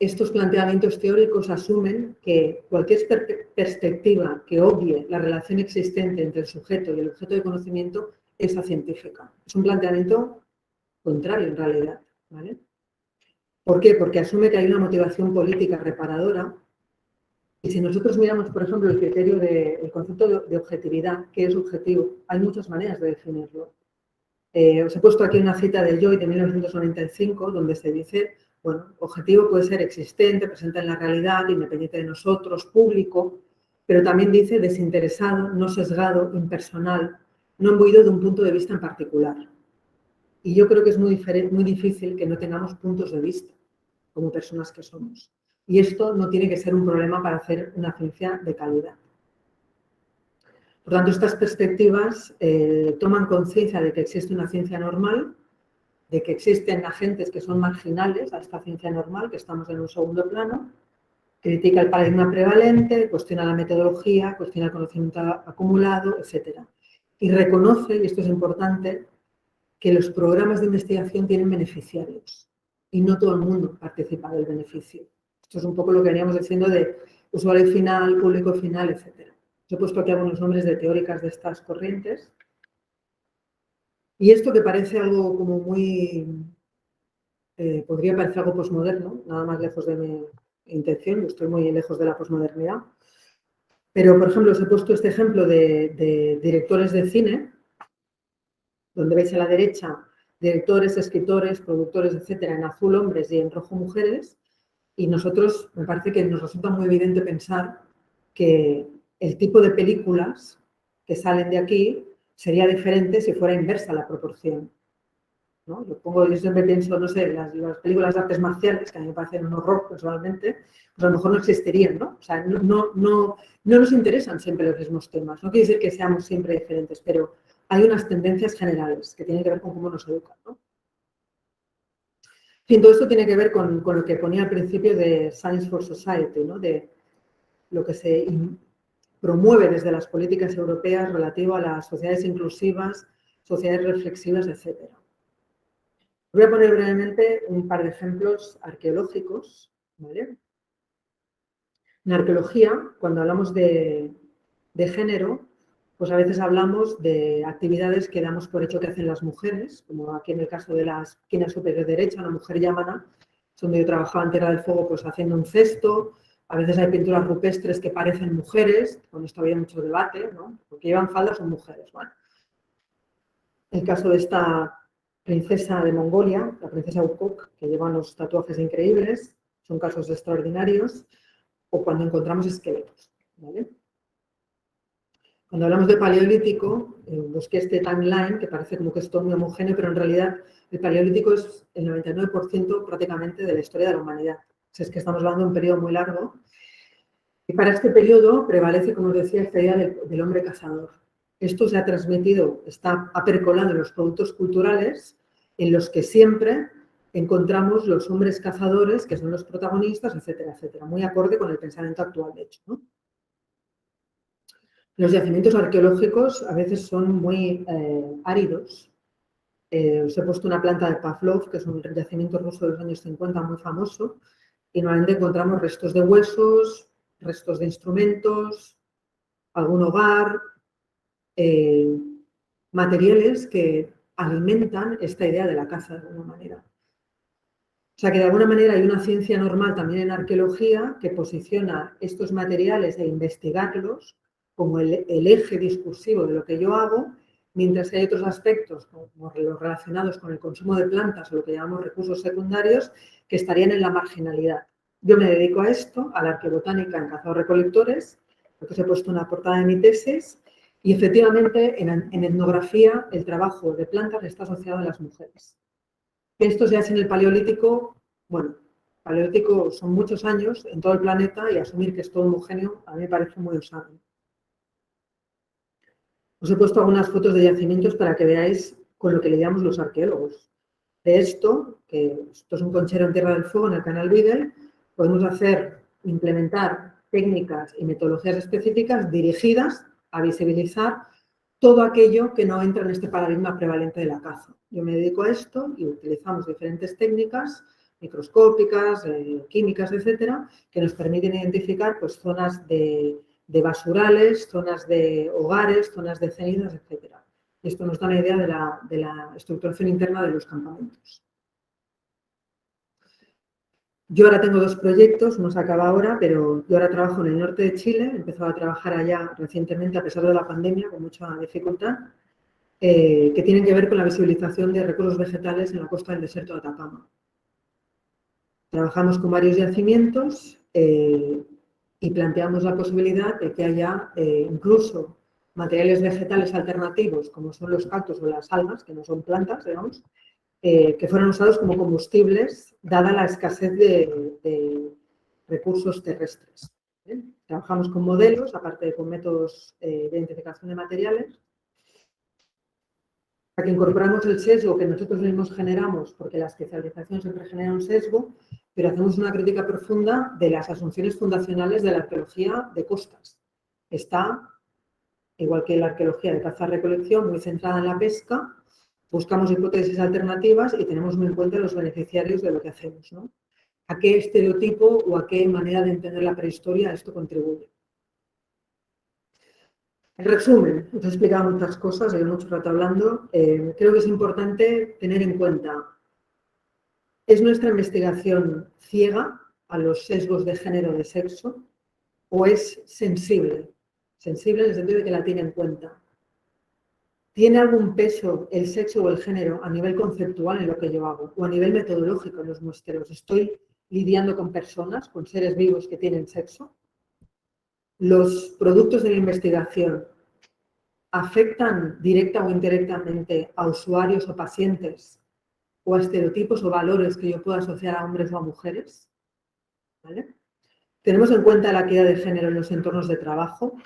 Estos planteamientos teóricos asumen que cualquier perspectiva que obvie la relación existente entre el sujeto y el objeto de conocimiento es científica. Es un planteamiento contrario en realidad, ¿vale? ¿Por qué? Porque asume que hay una motivación política reparadora. Y si nosotros miramos, por ejemplo, el concepto de objetividad, ¿qué es objetivo? Hay muchas maneras de definirlo. Os he puesto aquí una cita de Joy de 1995, donde se dice, bueno, objetivo puede ser existente, presente en la realidad, independiente de nosotros, público, pero también dice desinteresado, no sesgado, impersonal, no imbuido de un punto de vista en particular. Y yo creo que es muy difícil que no tengamos puntos de vista como personas que somos. Y esto no tiene que ser un problema para hacer una ciencia de calidad. Por tanto, estas perspectivas toman conciencia de que existe una ciencia normal, de que existen agentes que son marginales a esta ciencia normal, que estamos en un segundo plano, critica el paradigma prevalente, cuestiona la metodología, cuestiona el conocimiento acumulado, etc. Y reconoce, y esto es importante, que los programas de investigación tienen beneficiarios y no todo el mundo participa del beneficio. Esto es un poco lo que veníamos diciendo de usuario final, público final, etc. Os he puesto aquí algunos nombres de teóricas de estas corrientes. Y esto que parece algo como muy... podría parecer algo posmoderno, nada más lejos de mi intención, yo estoy muy lejos de la posmodernidad. Pero, por ejemplo, os he puesto este ejemplo de directores de cine, donde veis a la derecha directores, escritores, productores, etcétera, en azul hombres y en rojo mujeres. Y nosotros, me parece que nos resulta muy evidente pensar que el tipo de películas que salen de aquí sería diferente si fuera inversa la proporción, ¿no? Yo siempre pienso, no sé, las películas de artes marciales, que a mí me parecen un horror personalmente, pues a lo mejor no existirían, ¿no? O sea, no nos interesan siempre los mismos temas. No quiere decir que seamos siempre diferentes, pero hay unas tendencias generales que tienen que ver con cómo nos educan, ¿no? En fin, todo esto tiene que ver con lo que ponía al principio de Science for Society, ¿no? De lo que se promueve desde las políticas europeas relativo a las sociedades inclusivas, sociedades reflexivas, etc. Voy a poner brevemente un par de ejemplos arqueológicos, ¿vale? En arqueología, cuando hablamos de género, pues a veces hablamos de actividades que damos por hecho que hacen las mujeres, como aquí en el caso de la esquina superior derecha, una mujer yámana, donde yo trabajaba en Tierra del Fuego pues haciendo un cesto. A veces hay pinturas rupestres que parecen mujeres, con esto había mucho debate, ¿no? Porque llevan faldas son mujeres. Bueno, el caso de esta princesa de Mongolia, la princesa Ukok, que lleva unos tatuajes increíbles, son casos extraordinarios, o cuando encontramos esqueletos, ¿vale? Cuando hablamos de paleolítico, busqué este timeline, que parece como que es todo muy homogéneo, pero en realidad el paleolítico es el 99% prácticamente de la historia de la humanidad. O sea, es que estamos hablando de un periodo muy largo. Y para este periodo prevalece, como os decía, esta idea del hombre cazador. Esto se ha transmitido, ha percolado en los productos culturales, en los que siempre encontramos los hombres cazadores, que son los protagonistas, etcétera, etcétera. Muy acorde con el pensamiento actual, de hecho, ¿no? Los yacimientos arqueológicos a veces son muy áridos. Os he puesto una planta de Pavlov, que es un yacimiento ruso de los años 50 muy famoso, y normalmente encontramos restos de huesos, restos de instrumentos, algún hogar, materiales que alimentan esta idea de la caza de alguna manera. O sea que de alguna manera hay una ciencia normal también en arqueología que posiciona estos materiales e investigarlos como el eje discursivo de lo que yo hago, mientras que hay otros aspectos, como los relacionados con el consumo de plantas o lo que llamamos recursos secundarios, que estarían en la marginalidad. Yo me dedico a esto, a la arqueobotánica en cazadores-recolectores, lo que os he puesto en la portada de mi tesis, y efectivamente en etnografía el trabajo de plantas está asociado a las mujeres. Esto ya es en el Paleolítico, bueno, Paleolítico son muchos años en todo el planeta y asumir que es todo homogéneo a mí me parece muy osado. Os he puesto algunas fotos de yacimientos para que veáis con lo que le llamamos los arqueólogos. De esto, que esto es un conchero en Tierra del Fuego en el canal Beagle, podemos implementar técnicas y metodologías específicas dirigidas a visibilizar todo aquello que no entra en este paradigma prevalente de la caza. Yo me dedico a esto y utilizamos diferentes técnicas microscópicas, químicas, etcétera, que nos permiten identificar pues, zonas de basurales, zonas de hogares, zonas de cenizas, etcétera. Esto nos da una idea de la estructuración interna de los campamentos. Yo ahora tengo dos proyectos, no se acaba ahora, pero yo ahora trabajo en el norte de Chile, he empezado a trabajar allá recientemente a pesar de la pandemia, con mucha dificultad, que tienen que ver con la visibilización de recursos vegetales en la costa del desierto de Atacama. Trabajamos con varios yacimientos y planteamos la posibilidad de que haya incluso materiales vegetales alternativos, como son los cactus o las algas, que no son plantas, digamos, que fueron usados como combustibles, dada la escasez de recursos terrestres. Trabajamos con modelos, aparte de con métodos de identificación de materiales, para que incorporamos el sesgo que nosotros mismos generamos, porque la especialización siempre genera un sesgo, pero hacemos una crítica profunda de las asunciones fundacionales de la arqueología de costas. Está, igual que la arqueología de caza-recolección, muy centrada en la pesca. Buscamos hipótesis alternativas y tenemos muy en cuenta los beneficiarios de lo que hacemos, ¿no? ¿A qué estereotipo o a qué manera de entender la prehistoria esto contribuye? En resumen, os he explicado muchas cosas, llevo mucho rato hablando. Creo que es importante tener en cuenta, ¿es nuestra investigación ciega a los sesgos de género o de sexo o es sensible? Sensible en el sentido de que la tiene en cuenta. ¿Tiene algún peso el sexo o el género a nivel conceptual en lo que yo hago o a nivel metodológico en los muestreos? ¿Estoy lidiando con personas, con seres vivos que tienen sexo? ¿Los productos de la investigación afectan directa o indirectamente a usuarios o pacientes o a estereotipos o valores que yo pueda asociar a hombres o a mujeres? ¿Vale? ¿Tenemos en cuenta la equidad de género en los entornos de trabajo?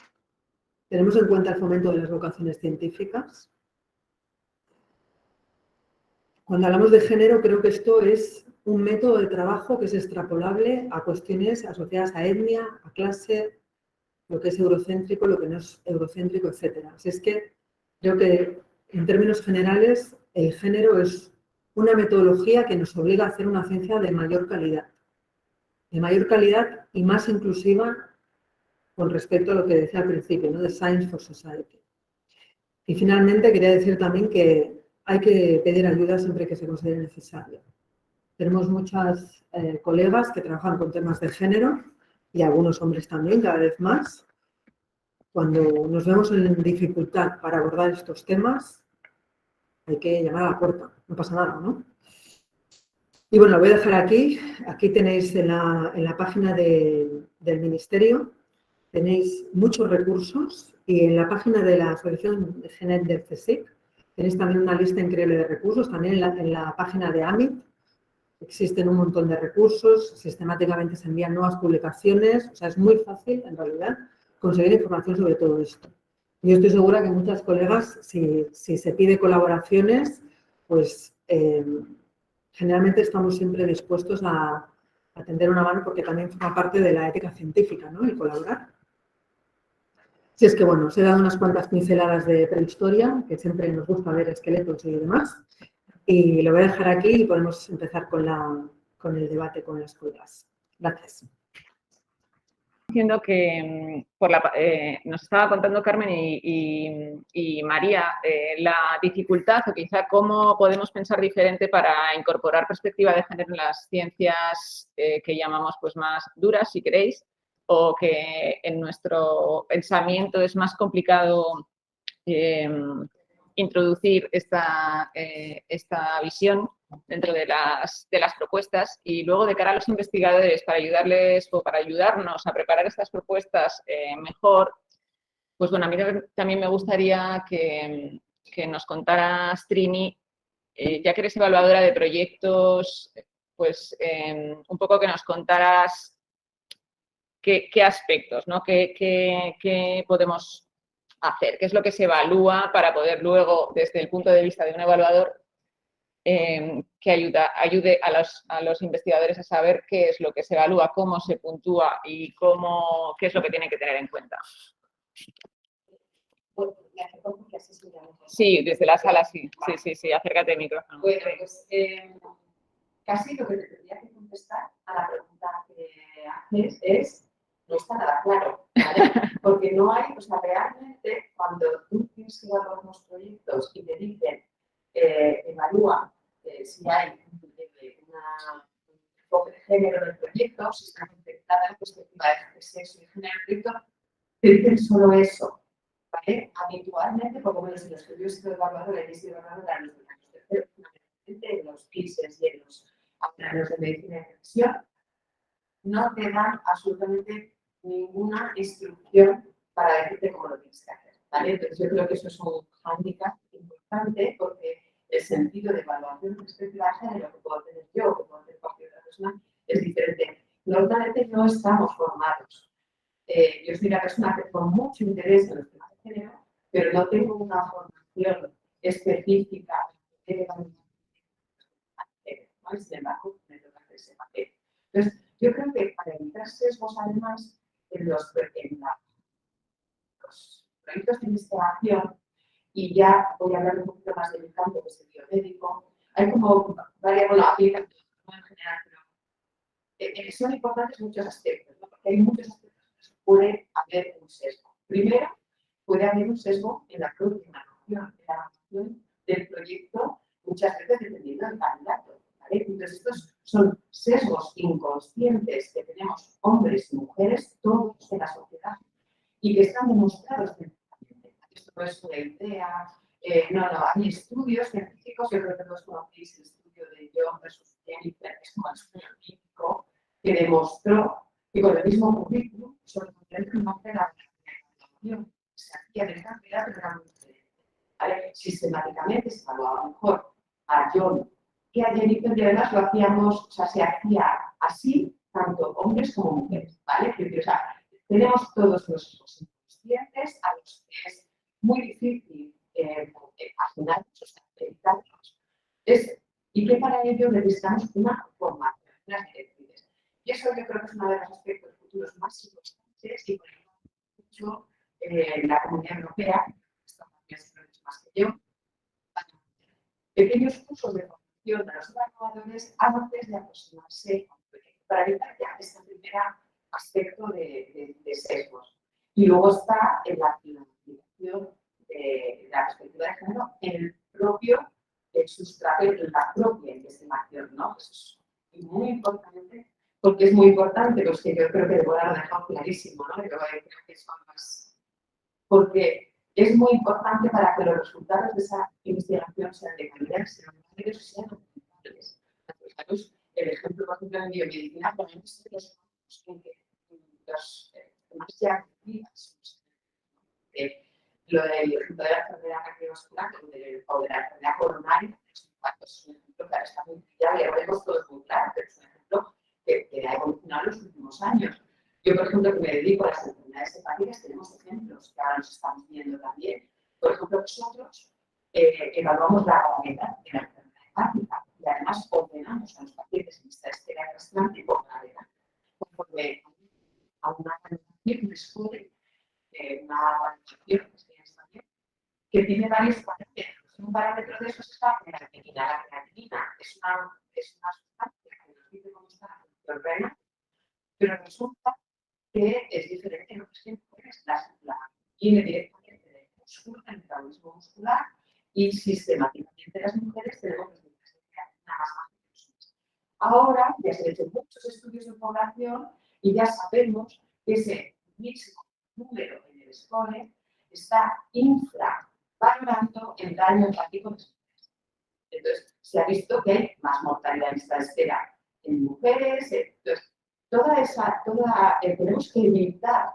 ¿Tenemos en cuenta el fomento de las vocaciones científicas? Cuando hablamos de género, creo que esto es un método de trabajo que es extrapolable a cuestiones asociadas a etnia, a clase, lo que es eurocéntrico, lo que no es eurocéntrico, etc. Así es que creo que, en términos generales, el género es una metodología que nos obliga a hacer una ciencia de mayor calidad y más inclusiva con respecto a lo que decía al principio, ¿no? De Science for Society. Y finalmente quería decir también que hay que pedir ayuda siempre que se considere necesario. Tenemos muchas colegas que trabajan con temas de género y algunos hombres también, cada vez más. Cuando nos vemos en dificultad para abordar estos temas, hay que llamar a la puerta, no pasa nada, ¿no? Y bueno, lo voy a dejar aquí. Aquí tenéis en la página del Ministerio, tenéis muchos recursos y en la página de la Asociación de Genet del CSIC tenéis también una lista increíble de recursos. También en la página de AMIT existen un montón de recursos, sistemáticamente se envían nuevas publicaciones, o sea, es muy fácil en realidad conseguir información sobre todo esto. Yo estoy segura que muchas colegas, si se pide colaboraciones, pues generalmente estamos siempre dispuestos a tender una mano porque también forma parte de la ética científica, ¿no? El colaborar. Si es que, bueno, os he dado unas cuantas pinceladas de prehistoria, que siempre nos gusta ver esqueletos y demás, y lo voy a dejar aquí y podemos empezar con el debate con las colegas. Gracias. Diciendo que nos estaba contando Carmen y María la dificultad o quizá cómo podemos pensar diferente para incorporar perspectiva de género en las ciencias que llamamos pues más duras, si queréis, o que en nuestro pensamiento es más complicado introducir esta visión dentro de las propuestas y luego de cara a los investigadores para ayudarles o para ayudarnos a preparar estas propuestas mejor, pues bueno, a mí también me gustaría que nos contaras, Trini, ya que eres evaluadora de proyectos, pues un poco que nos contaras qué aspectos, ¿no? ¿Qué podemos hacer? ¿Qué es lo que se evalúa para poder luego, desde el punto de vista de un evaluador, que ayude a los investigadores a saber qué es lo que se evalúa, cómo se puntúa y qué es lo que tienen que tener en cuenta? Sí, desde la sala sí. Sí, acércate al micrófono. Bueno, pues casi lo que te tendría que contestar a la pregunta que haces es, no está nada claro, ¿vale? Porque no hay, o sea, realmente cuando tú tienes que evaluar unos proyectos y te dicen, evalúa si hay un enfoque de género en el proyecto, si está conectada la perspectiva de sexo y género en el proyecto, te dicen solo eso, ¿vale? Habitualmente, por lo menos en los estudios de evaluadores y evaluadora, en los PISES y en los planos de medicina de precisión, no te dan absolutamente ninguna instrucción para decirte cómo lo tienes que hacer, ¿vale? Entonces yo creo que eso es un hándicap importante porque el sentido de evaluación respecto a género que puedo tener yo o que puedo tener cualquier otra persona es diferente. Normalmente no estamos formados. Yo soy una persona que con mucho interés en los temas de género, pero no tengo una formación específica de evaluación. Sin embargo, me toca hacer ese papel. Entonces, yo creo que para evitar sesgos, además, en los proyectos de investigación, y ya voy a hablar un poquito más del campo que es el biomédico, hay como varias, bueno, aquí en general, pero son importantes muchos aspectos, ¿no? Porque hay muchos aspectos que puede haber un sesgo. Primero, puede haber un sesgo en la propia evaluación del proyecto, muchas veces dependiendo del candidato. ¿Vale? Entonces, estos son sesgos inconscientes que tenemos hombres y mujeres, todos en la sociedad, y que están demostrados científicamente. Esto no es una idea, no, hay estudios científicos, yo creo que todos conocéis el estudio de John versus Jennifer, que es un estudio científico que demostró que con el mismo currículum, sobre el nombre de la evaluación se hacía de esta manera, pero era muy diferente. ¿Vale? Sistemáticamente se evaluaba mejor a John que a Jennifer, y además lo hacíamos, o sea, se hacía así, tanto hombres como mujeres, ¿vale? O sea, tenemos todos los inconscientes a los que es muy difícil afinarlos, o sea, evitarlos. Y que para ello necesitamos una formación, unas directrices. Y eso yo creo que es uno de los aspectos futuros más importantes y por ejemplo, mucho la Comunidad Europea, esto es más que yo, pequeños cursos de formación a los evaluadores antes de aproximarse a un proyecto, para evitar ya este primer aspecto de sesgos. Y luego está en la aplicación de la perspectiva de género en el propio sustrato, en la propia investigación, ¿no? Eso es muy importante, porque es muy importante, pues que yo creo que debo haber dejado clarísimo, ¿no? Creo que son más... Porque es muy importante para que los resultados de esa investigación sean de calidad, sean válidos y sean aplicables. El ejemplo, por ejemplo, en biomedicina, probablemente son los más ya activas. Lo del ejemplo de la enfermedad cardiovascular o de la enfermedad coronaria, es un ejemplo que ahora está muy claro, ya lo vemos todos muy claro, pero es un ejemplo que ha evolucionado en los últimos años. Yo, por ejemplo, que me dedico a las enfermedades hepáticas, tenemos ejemplos que ahora nos estamos viendo también. Por ejemplo, nosotros evaluamos la gravedad de la enfermedad hepática y además ordenamos a los pacientes en esta espera de trasplante por gravedad, conforme a una valoración que suele, una valoración que tiene varios parámetros. Un parámetro de esos es la creatinina. La creatinina es una sustancia que nos dice cómo está la función renal, pero resulta que es diferente en otras mujeres. La viene directamente del músculo, del metabolismo muscular, y sistemáticamente las mujeres tenemos los niveles de creatinina más bajos. Ahora ya se han hecho muchos estudios de población y ya sabemos que ese mismo número en el score está valorando el daño hepático de sus mujeres. Entonces, se ha visto que hay más mortalidad en esta esfera en mujeres. Entonces, tenemos que evitar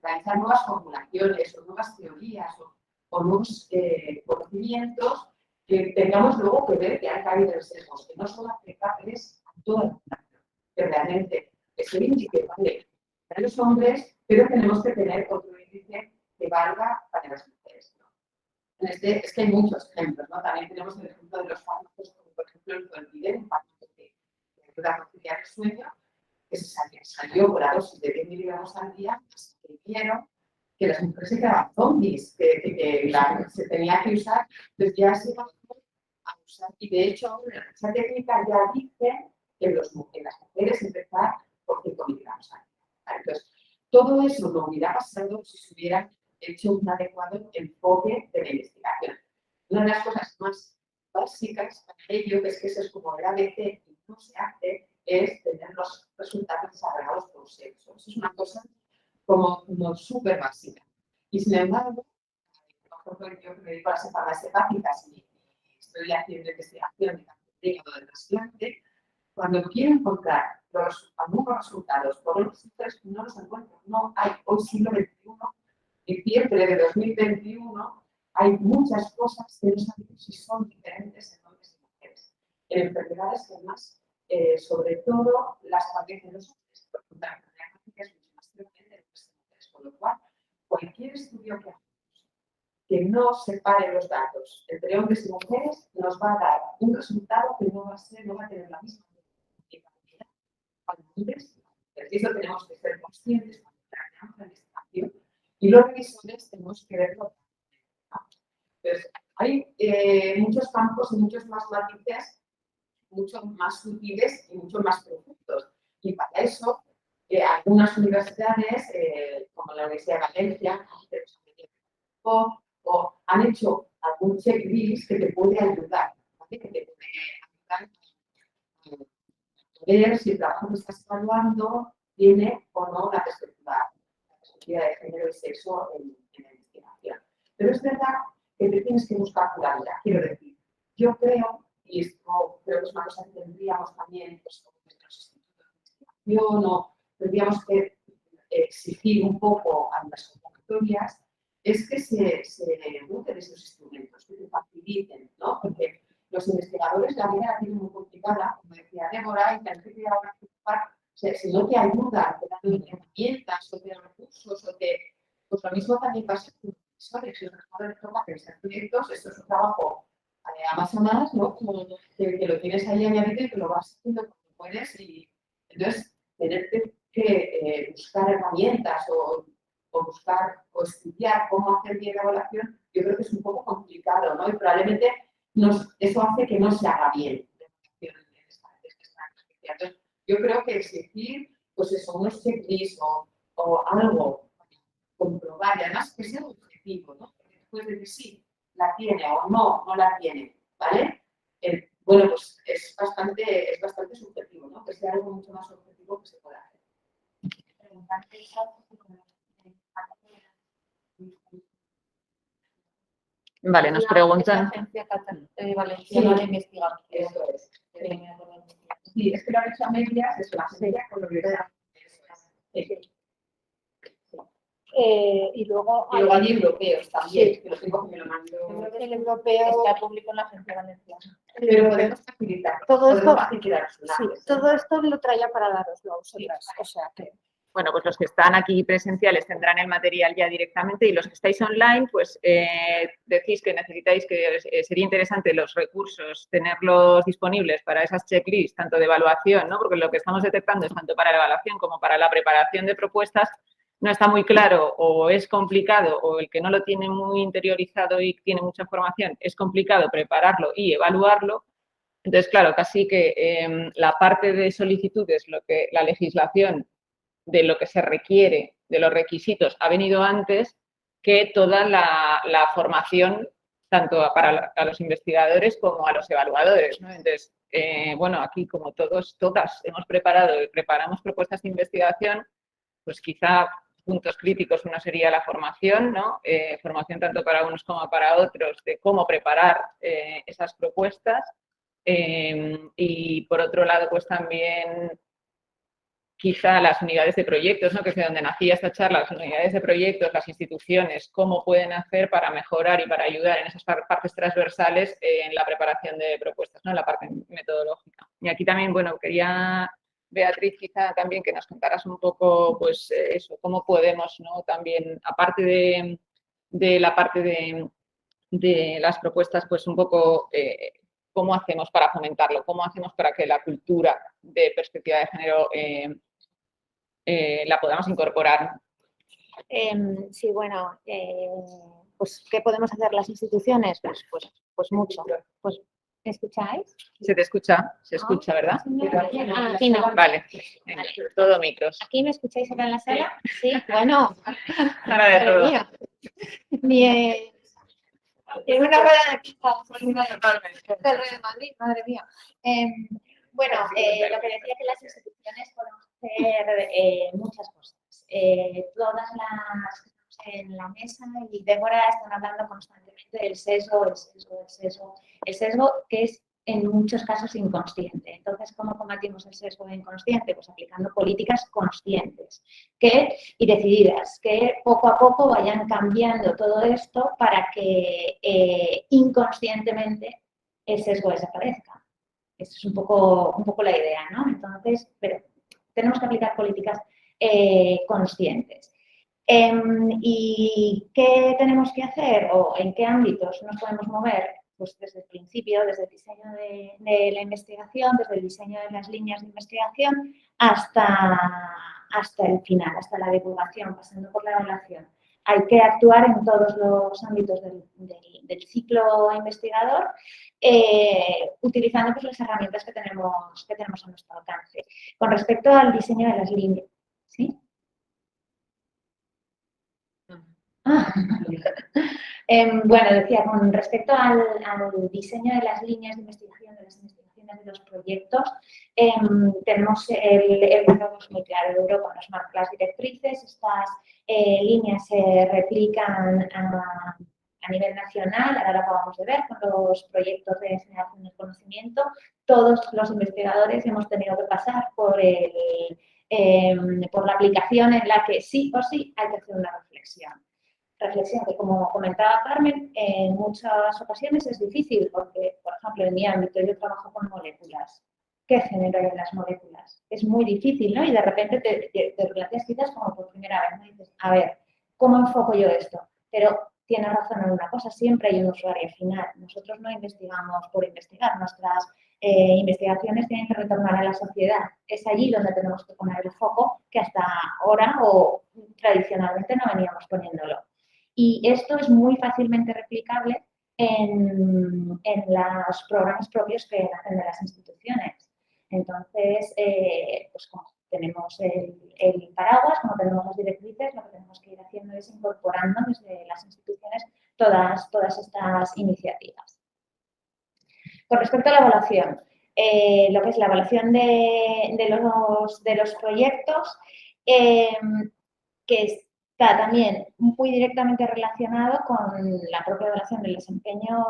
realizar nuevas formulaciones o nuevas teorías o nuevos conocimientos que tengamos luego que ver que han caído en sesgos, que no son aplicables a toda la población, que realmente es el índice vale para los hombres, pero tenemos que tener otro índice que valga para las mujeres, ¿no? Es que hay muchos ejemplos, ¿no? También tenemos el ejemplo de los fármacos, como por ejemplo el Zolpidem, un fármaco que ayuda a conciliar el sueño, que salió por la dosis de 10 miligramos al día, pues, que vieron que las mujeres se quedaban zombies, que se tenía que usar, pues ya se va a usar. Y de hecho, esa técnica ya dice que en las mujeres empezar por 5 miligramos al día. Entonces, todo eso no hubiera pasado si se hubiera hecho un adecuado enfoque de la investigación. Una de las cosas más básicas para ello, que es que eso es como el ABC y no se hace, es tener los resultados desagregados por sexo. Eso es una cosa como súper básica. Y sin embargo, yo que me dedico a las enfermedades hepáticas y estoy haciendo investigación de cáncer de hígado de trasplante, cuando quiero encontrar algunos resultados por los sectores, no los encuentro. No hay, hoy siglo XXI, diciembre de 2021, hay muchas cosas que no sabemos si son diferentes en hombres y mujeres. En enfermedades que además, sobre todo, las padecen los hombres, porque la enfermedad hepática es mucho más frecuente en hombres y mujeres, con lo cual, cualquier estudio que hagamos que no separe los datos entre hombres y mujeres nos va a dar un resultado que no va a tener la misma efectividad para hombres. Por eso tenemos que ser conscientes cuando planteamos la investigación y los revisores tenemos que verlo. Entonces, hay muchos campos y muchos más matices, mucho más sutiles y mucho más profundos. Y para eso, algunas universidades, como la Universidad de Valencia, o han hecho algún checklist que te puede ayudar, ¿vale? Que te puede ayudar a ver si el trabajo que estás evaluando tiene o no la perspectiva de género y sexo en la investigación. Pero es verdad que te tienes que buscar curarla. Quiero decir, yo creo, y esto creo que es una cosa que tendríamos también pues, con nuestros institutos de investigación, o tendríamos que exigir un poco a las convocatorias, es que se doten esos instrumentos, que te faciliten, ¿no? Porque los investigadores la vida la tienen muy complicada, como decía Débora, y parece que ahora si no te ayudan, te dan herramientas, o te dan recursos, pues lo mismo también pasa con los profesores. Si los profesores toman pensar proyectos, esto es un trabajo a más a más, ¿no? Como que lo tienes ahí añadido y que lo vas haciendo como puedes, y entonces tener que buscar herramientas o buscar o estudiar cómo hacer bien la evaluación, yo creo que es un poco complicado, ¿no? Y probablemente eso hace que no se haga bien la evaluación de esta especial. Entonces, yo creo que exigir, pues eso, unos checklists o algo para comprobar, y además que sea objetivo, ¿no? Porque después de que sí, la tiene o no la tiene, ¿vale? Bueno, pues es bastante subjetivo, ¿no? Que sea algo mucho más objetivo que se pueda hacer. Vale, nos preguntan. La Agencia Valenciana de Investigación. Eso es. Sí, es que lo han hecho a medias, es la agencia con lo que sea. Y luego hay europeos también, Sí. que los tengo que me lo mando. el europeo está público en la Agencia Valenciana. Pero podemos facilitar. Todo esto, podemos facilitar los sí, enlaces, todo esto lo traía para daroslo a vosotras. O sea que Bueno, pues los que están aquí presenciales tendrán el material ya directamente y los que estáis online, pues decís que necesitáis que sería interesante los recursos, tenerlos disponibles para esas checklists, tanto de evaluación, ¿no? Porque lo que estamos detectando es tanto para la evaluación como para la preparación de propuestas, no está muy claro o es complicado o el que no lo tiene muy interiorizado y tiene mucha formación, es complicado prepararlo y evaluarlo. Entonces, claro, casi que la parte de solicitudes, lo que la legislación de lo que se requiere, de los requisitos, ha venido antes que toda la formación, tanto para a los investigadores como a los evaluadores, ¿no? Entonces, bueno, aquí como todas hemos preparado y preparamos propuestas de investigación, pues quizá puntos críticos. Uno sería la formación, ¿no? Formación tanto para unos como para otros de cómo preparar esas propuestas. Y por otro lado, pues también quizá las unidades de proyectos, ¿no? Que es de donde nacía esta charla, las unidades de proyectos, las instituciones, cómo pueden hacer para mejorar y para ayudar en esas partes transversales en la preparación de propuestas, ¿no? En la parte metodológica. Y aquí también, bueno, quería, Beatriz, quizá también que nos contaras un poco, pues eso, cómo podemos, ¿no? También, aparte de la parte de las propuestas, pues un poco cómo hacemos para fomentarlo, cómo hacemos para que la cultura de perspectiva de género la podamos incorporar. Sí, bueno, pues ¿qué podemos hacer las instituciones? Pues mucho. Pues, ¿me escucháis? Se escucha, ¿verdad? Aquí no. Vale, venga, todo micros. ¿Aquí me escucháis ahora en la sala? Sí, bueno. Ahora de Madre todo. mía. En una rueda de del Real Madrid, madre mía. Bueno, lo que decía que las instituciones podemos hacer muchas cosas. Todas las que estamos en la mesa y Débora están hablando constantemente del sesgo, el sesgo que es en muchos casos inconsciente. Entonces, ¿cómo combatimos el sesgo inconsciente? Pues aplicando políticas conscientes y decididas, que poco a poco vayan cambiando todo esto para que inconscientemente el sesgo desaparezca. Esa es un poco la idea, ¿no? Entonces, pero tenemos que aplicar políticas conscientes. ¿Y qué tenemos que hacer o en qué ámbitos nos podemos mover? Pues desde el principio, desde el diseño de la investigación, desde el diseño de las líneas de investigación hasta el final, hasta la divulgación, pasando por la evaluación. Hay que actuar en todos los ámbitos del ciclo investigador, utilizando pues, las herramientas que tenemos a nuestro alcance. Con respecto al diseño de las líneas, ¿sí? Bueno, decía, con respecto al diseño de las líneas de investigación, de las investigaciones de los proyectos, tenemos el programa muy claro de Europa, nos marca las directrices, estas líneas se replican a nivel nacional, ahora lo acabamos de ver con los proyectos de generación del conocimiento, todos los investigadores hemos tenido que pasar por la aplicación en la que sí o sí hay que hacer una reflexión que, como comentaba Carmen, en muchas ocasiones es difícil porque, por ejemplo, en mi ámbito yo trabajo con moléculas. ¿Qué género hay en las moléculas? Es muy difícil, ¿no? Y de repente te planteas quizás como por primera vez, ¿no? Y dices, a ver, ¿cómo enfoco yo esto? Pero tiene razón en una cosa, siempre hay un usuario final. Nosotros no investigamos por investigar, nuestras investigaciones tienen que retornar a la sociedad. Es allí donde tenemos que poner el foco que hasta ahora o tradicionalmente no veníamos poniéndolo. Y esto es muy fácilmente replicable en los programas propios que hacen de las instituciones. Entonces, pues como tenemos el paraguas, como tenemos las directrices, lo que tenemos que ir haciendo es incorporando desde las instituciones todas estas iniciativas. Con respecto a la evaluación, lo que es la evaluación de los proyectos, que está también muy directamente relacionado con la propia evaluación del desempeño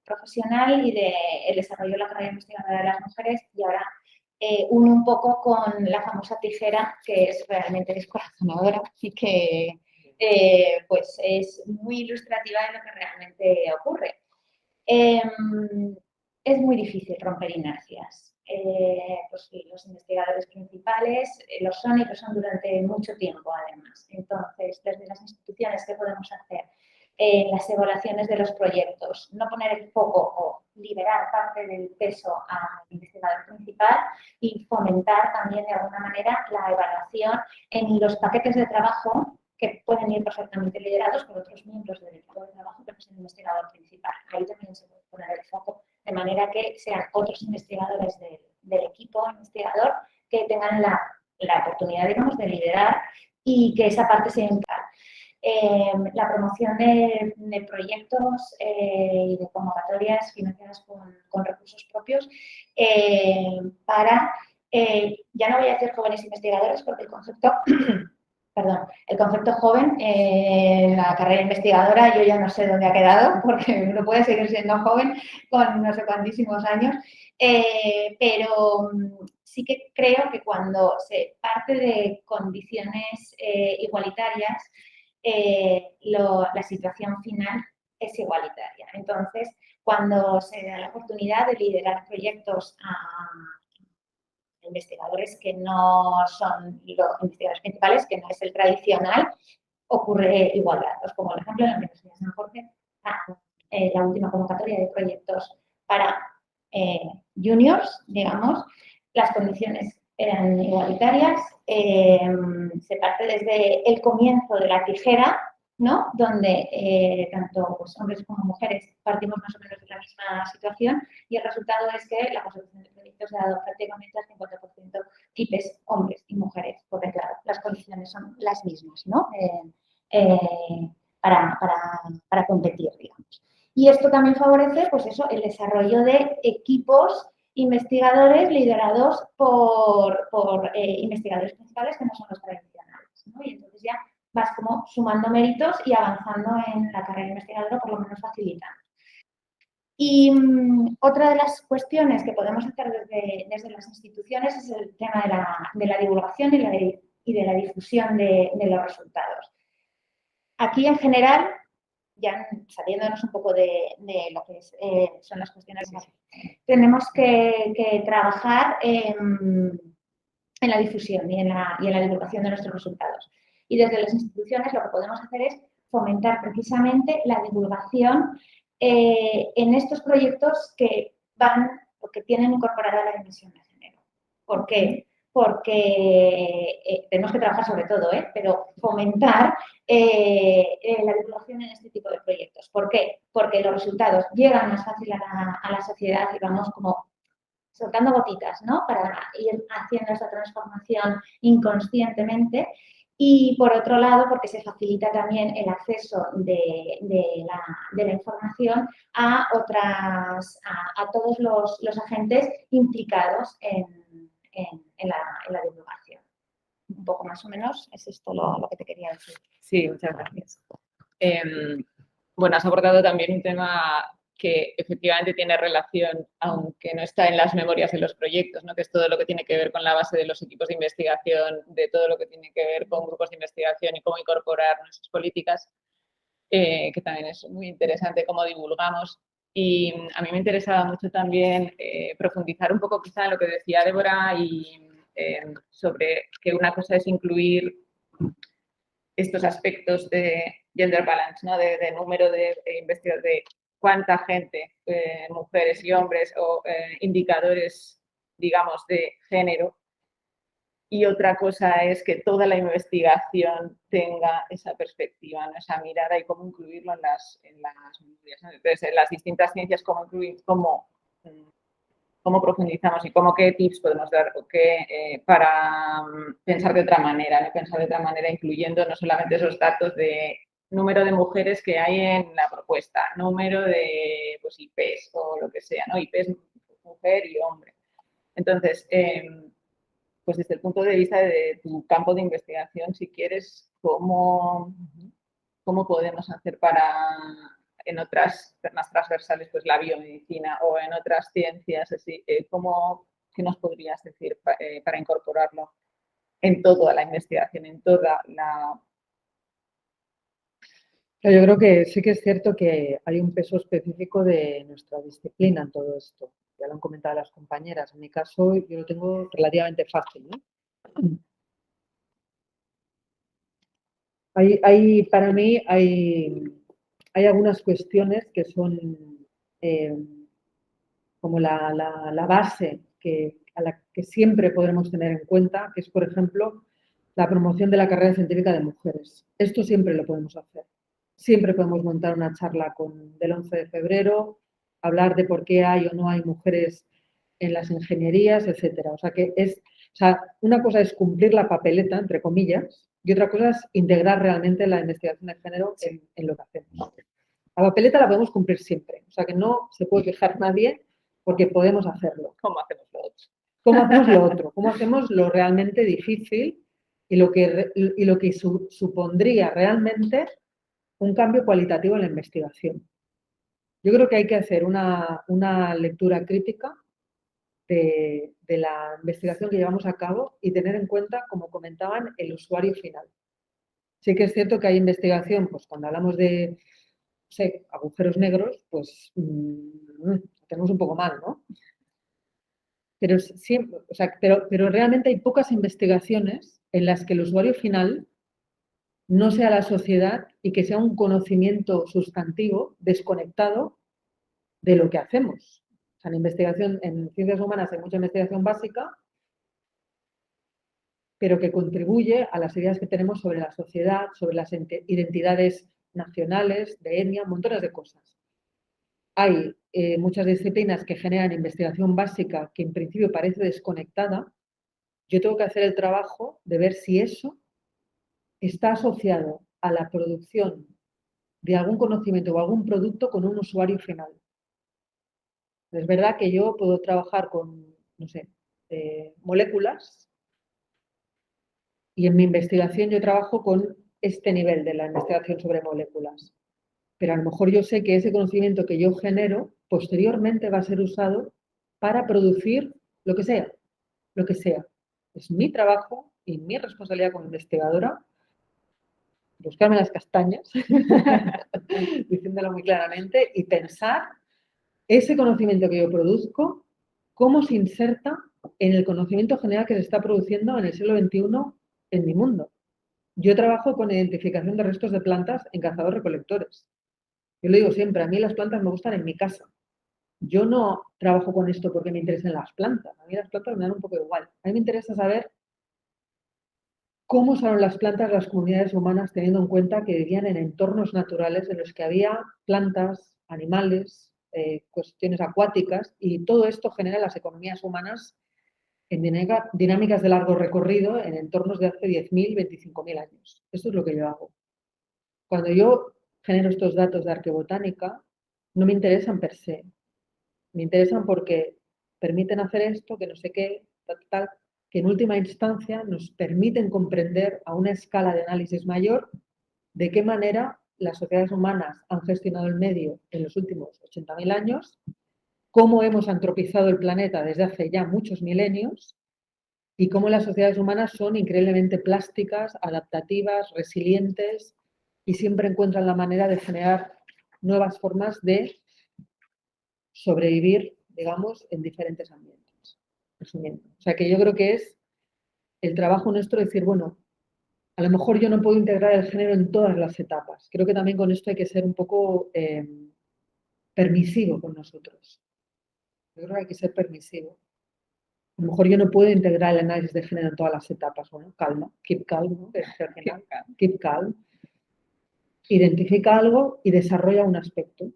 profesional y del desarrollo de la carrera investigadora de las mujeres y ahora une un poco con la famosa tijera que es realmente descorazonadora y que pues es muy ilustrativa de lo que realmente ocurre. Es muy difícil romper inercias. Pues los investigadores principales lo son y lo son durante mucho tiempo, además. Entonces, desde las instituciones, ¿qué podemos hacer? Las evaluaciones de los proyectos, no poner el foco o liberar parte del peso al investigador principal y fomentar también, de alguna manera, la evaluación en los paquetes de trabajo que pueden ir perfectamente liderados por otros miembros del equipo de trabajo, pero es el investigador principal. Ahí también se puede poner el foco, de manera que sean otros investigadores del equipo investigador que tengan la oportunidad, digamos, de liderar y que esa parte sea integral. La promoción de proyectos y de convocatorias financiadas con recursos propios para Ya no voy a decir jóvenes investigadores porque el concepto, perdón, el concepto joven en la carrera investigadora yo ya no sé dónde ha quedado porque uno puede seguir siendo joven con no sé cuantísimos años, pero sí que creo que cuando se parte de condiciones igualitarias, la situación final es igualitaria. Entonces, cuando se da la oportunidad de liderar proyectos a investigadores que no son los investigadores principales, que no es el tradicional, ocurre igualdad. Pues como el ejemplo en la Universidad de San Jorge, la última convocatoria de proyectos para juniors, digamos, las condiciones eran igualitarias, se parte desde el comienzo de la tijera, ¿no? Donde tanto pues, hombres como mujeres partimos más o menos de la misma situación y el resultado es que la consecución de proyectos se ha dado prácticamente al 50% tipes hombres y mujeres, porque claro, las condiciones son las mismas, ¿no? Para competir, digamos. Y esto también favorece, pues eso, el desarrollo de equipos investigadores liderados por investigadores principales que no son los tradicionales, ¿no? Y entonces ya vas como sumando méritos y avanzando en la carrera investigadora, por lo menos facilitando. Y otra de las cuestiones que podemos hacer desde las instituciones es el tema de la divulgación y de la difusión de los resultados. Aquí, en general, ya saliéndonos un poco de lo que son las cuestiones, tenemos que trabajar en la difusión y en la divulgación de nuestros resultados. Y desde las instituciones lo que podemos hacer es fomentar precisamente la divulgación en estos proyectos que van o que tienen incorporada la dimensión de género. ¿Por qué? Porque tenemos que trabajar sobre todo, pero fomentar la divulgación en este tipo de proyectos. ¿Por qué? Porque los resultados llegan más fácil a la sociedad y vamos como soltando gotitas, ¿no? Para ir haciendo esa transformación inconscientemente. Y por otro lado, porque se facilita también el acceso de la información a todos los agentes implicados en la divulgación. Un poco más o menos es esto lo que te quería decir. Sí, muchas gracias. Bueno, has abordado también un tema que efectivamente tiene relación, aunque no está en las memorias de los proyectos, ¿no? Que es todo lo que tiene que ver con la base de los equipos de investigación, de todo lo que tiene que ver con grupos de investigación y cómo incorporar nuestras políticas, que también es muy interesante cómo divulgamos. Y a mí me interesaba mucho también profundizar un poco quizá en lo que decía Débora y sobre que una cosa es incluir estos aspectos de gender balance, ¿no? De número de investigadores, de cuánta gente, mujeres y hombres, o indicadores, digamos, de género. Y otra cosa es que toda la investigación tenga esa perspectiva, ¿no? Esa mirada y cómo incluirlo en las memorias, ¿no? Entonces, en las distintas ciencias, cómo profundizamos y qué tips podemos dar para pensar de otra manera, ¿no? Pensar de otra manera incluyendo no solamente esos datos de número de mujeres que hay en la propuesta, número de pues, IPs o lo que sea, ¿no? IPs mujer y hombre. Entonces, pues desde el punto de vista de tu campo de investigación, si quieres, ¿cómo podemos hacer para en otras más transversales, pues la biomedicina o en otras ciencias, así, ¿qué nos podrías decir para incorporarlo en toda la investigación, en toda la... Yo creo que sí que es cierto que hay un peso específico de nuestra disciplina en todo esto. Ya lo han comentado las compañeras. En mi caso, yo lo tengo relativamente fácil, ¿no? Para mí hay algunas cuestiones que son como la base a la que siempre podremos tener en cuenta, que es, por ejemplo, la promoción de la carrera científica de mujeres. Esto siempre lo podemos hacer. Siempre podemos montar una charla del 11 de febrero, hablar de por qué hay o no hay mujeres en las ingenierías, etcétera. O sea, una cosa es cumplir la papeleta, entre comillas, y otra cosa es integrar realmente la investigación de género en lo que hacemos. La papeleta la podemos cumplir siempre, o sea que no se puede quejar nadie porque podemos hacerlo. ¿Cómo hacemos lo otro? ¿Cómo hacemos lo otro? ¿Cómo hacemos lo realmente difícil y lo que supondría realmente un cambio cualitativo en la investigación? Yo creo que hay que hacer una lectura crítica de la investigación que llevamos a cabo y tener en cuenta, como comentaban, el usuario final. Sí que es cierto que hay investigación, pues cuando hablamos de, no sé, agujeros negros, pues tenemos un poco mal, ¿no? Pero, siempre, o sea, pero realmente hay pocas investigaciones en las que el usuario final no sea la sociedad y que sea un conocimiento sustantivo desconectado de lo que hacemos. O sea, en investigación, en ciencias humanas hay mucha investigación básica, pero que contribuye a las ideas que tenemos sobre la sociedad, sobre las identidades nacionales, de etnia, montones de cosas. Hay muchas disciplinas que generan investigación básica que en principio parece desconectada. Yo tengo que hacer el trabajo de ver si eso está asociado a la producción de algún conocimiento o algún producto con un usuario final. Es verdad que yo puedo trabajar con, no sé, moléculas y en mi investigación yo trabajo con este nivel de la investigación sobre moléculas. Pero a lo mejor yo sé que ese conocimiento que yo genero posteriormente va a ser usado para producir lo que sea, lo que sea. Es mi trabajo y mi responsabilidad como investigadora buscarme las castañas, diciéndolo muy claramente, y pensar ese conocimiento que yo produzco, cómo se inserta en el conocimiento general que se está produciendo en el siglo XXI en mi mundo. Yo trabajo con identificación de restos de plantas en cazadores-recolectores. Yo lo digo siempre, a mí las plantas me gustan en mi casa. Yo no trabajo con esto porque me interesen las plantas. A mí las plantas me dan un poco igual. A mí me interesa saber cómo usaron las plantas las comunidades humanas teniendo en cuenta que vivían en entornos naturales en los que había plantas, animales, cuestiones acuáticas, y todo esto genera las economías humanas en dinámicas de largo recorrido en entornos de hace 10.000, 25.000 años. Esto es lo que yo hago. Cuando yo genero estos datos de arqueobotánica, no me interesan per se. Me interesan porque permiten hacer esto, que no sé qué, tal, que en última instancia nos permiten comprender a una escala de análisis mayor de qué manera las sociedades humanas han gestionado el medio en los últimos 80.000 años, cómo hemos antropizado el planeta desde hace ya muchos milenios y cómo las sociedades humanas son increíblemente plásticas, adaptativas, resilientes y siempre encuentran la manera de generar nuevas formas de sobrevivir, digamos, en diferentes ambientes. Resumiendo. O sea que yo creo que es el trabajo nuestro decir, bueno, a lo mejor yo no puedo integrar el género en todas las etapas. Creo que también con esto hay que ser un poco permisivo con nosotros. Yo creo que hay que ser permisivo. A lo mejor yo no puedo integrar el análisis de género en todas las etapas. Bueno, calma, keep calm, ¿no? Keep calm. Identifica algo y desarrolla un aspecto.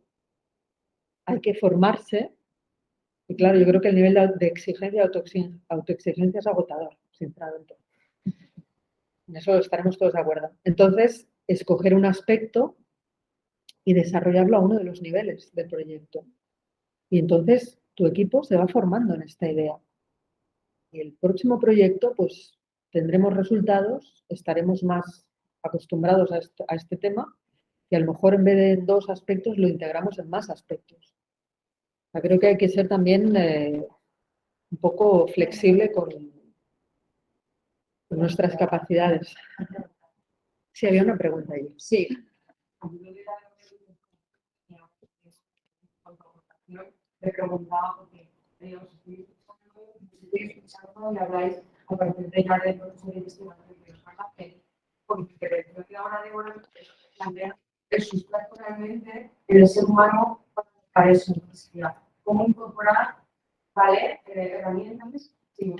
Hay que formarse. Y claro, yo creo que el nivel de exigencia y autoexigencia es agotador, sinceramente. En eso estaremos todos de acuerdo. Entonces, escoger un aspecto y desarrollarlo a uno de los niveles del proyecto. Y entonces tu equipo se va formando en esta idea. Y el próximo proyecto, pues tendremos resultados, estaremos más acostumbrados a este tema y a lo mejor en vez de en 2 aspectos lo integramos en más aspectos. O sea, creo que hay que ser también un poco flexible con nuestras capacidades. Sí, había una pregunta ahí. Sí. Me preguntaba porque estoy escuchando y habláis a partir de ya del proceso de investigación que nos van a hacer, porque creo que ahora de plantear estructuralmente el ser humano para eso, cómo incorporar, ¿vale? Herramientas sin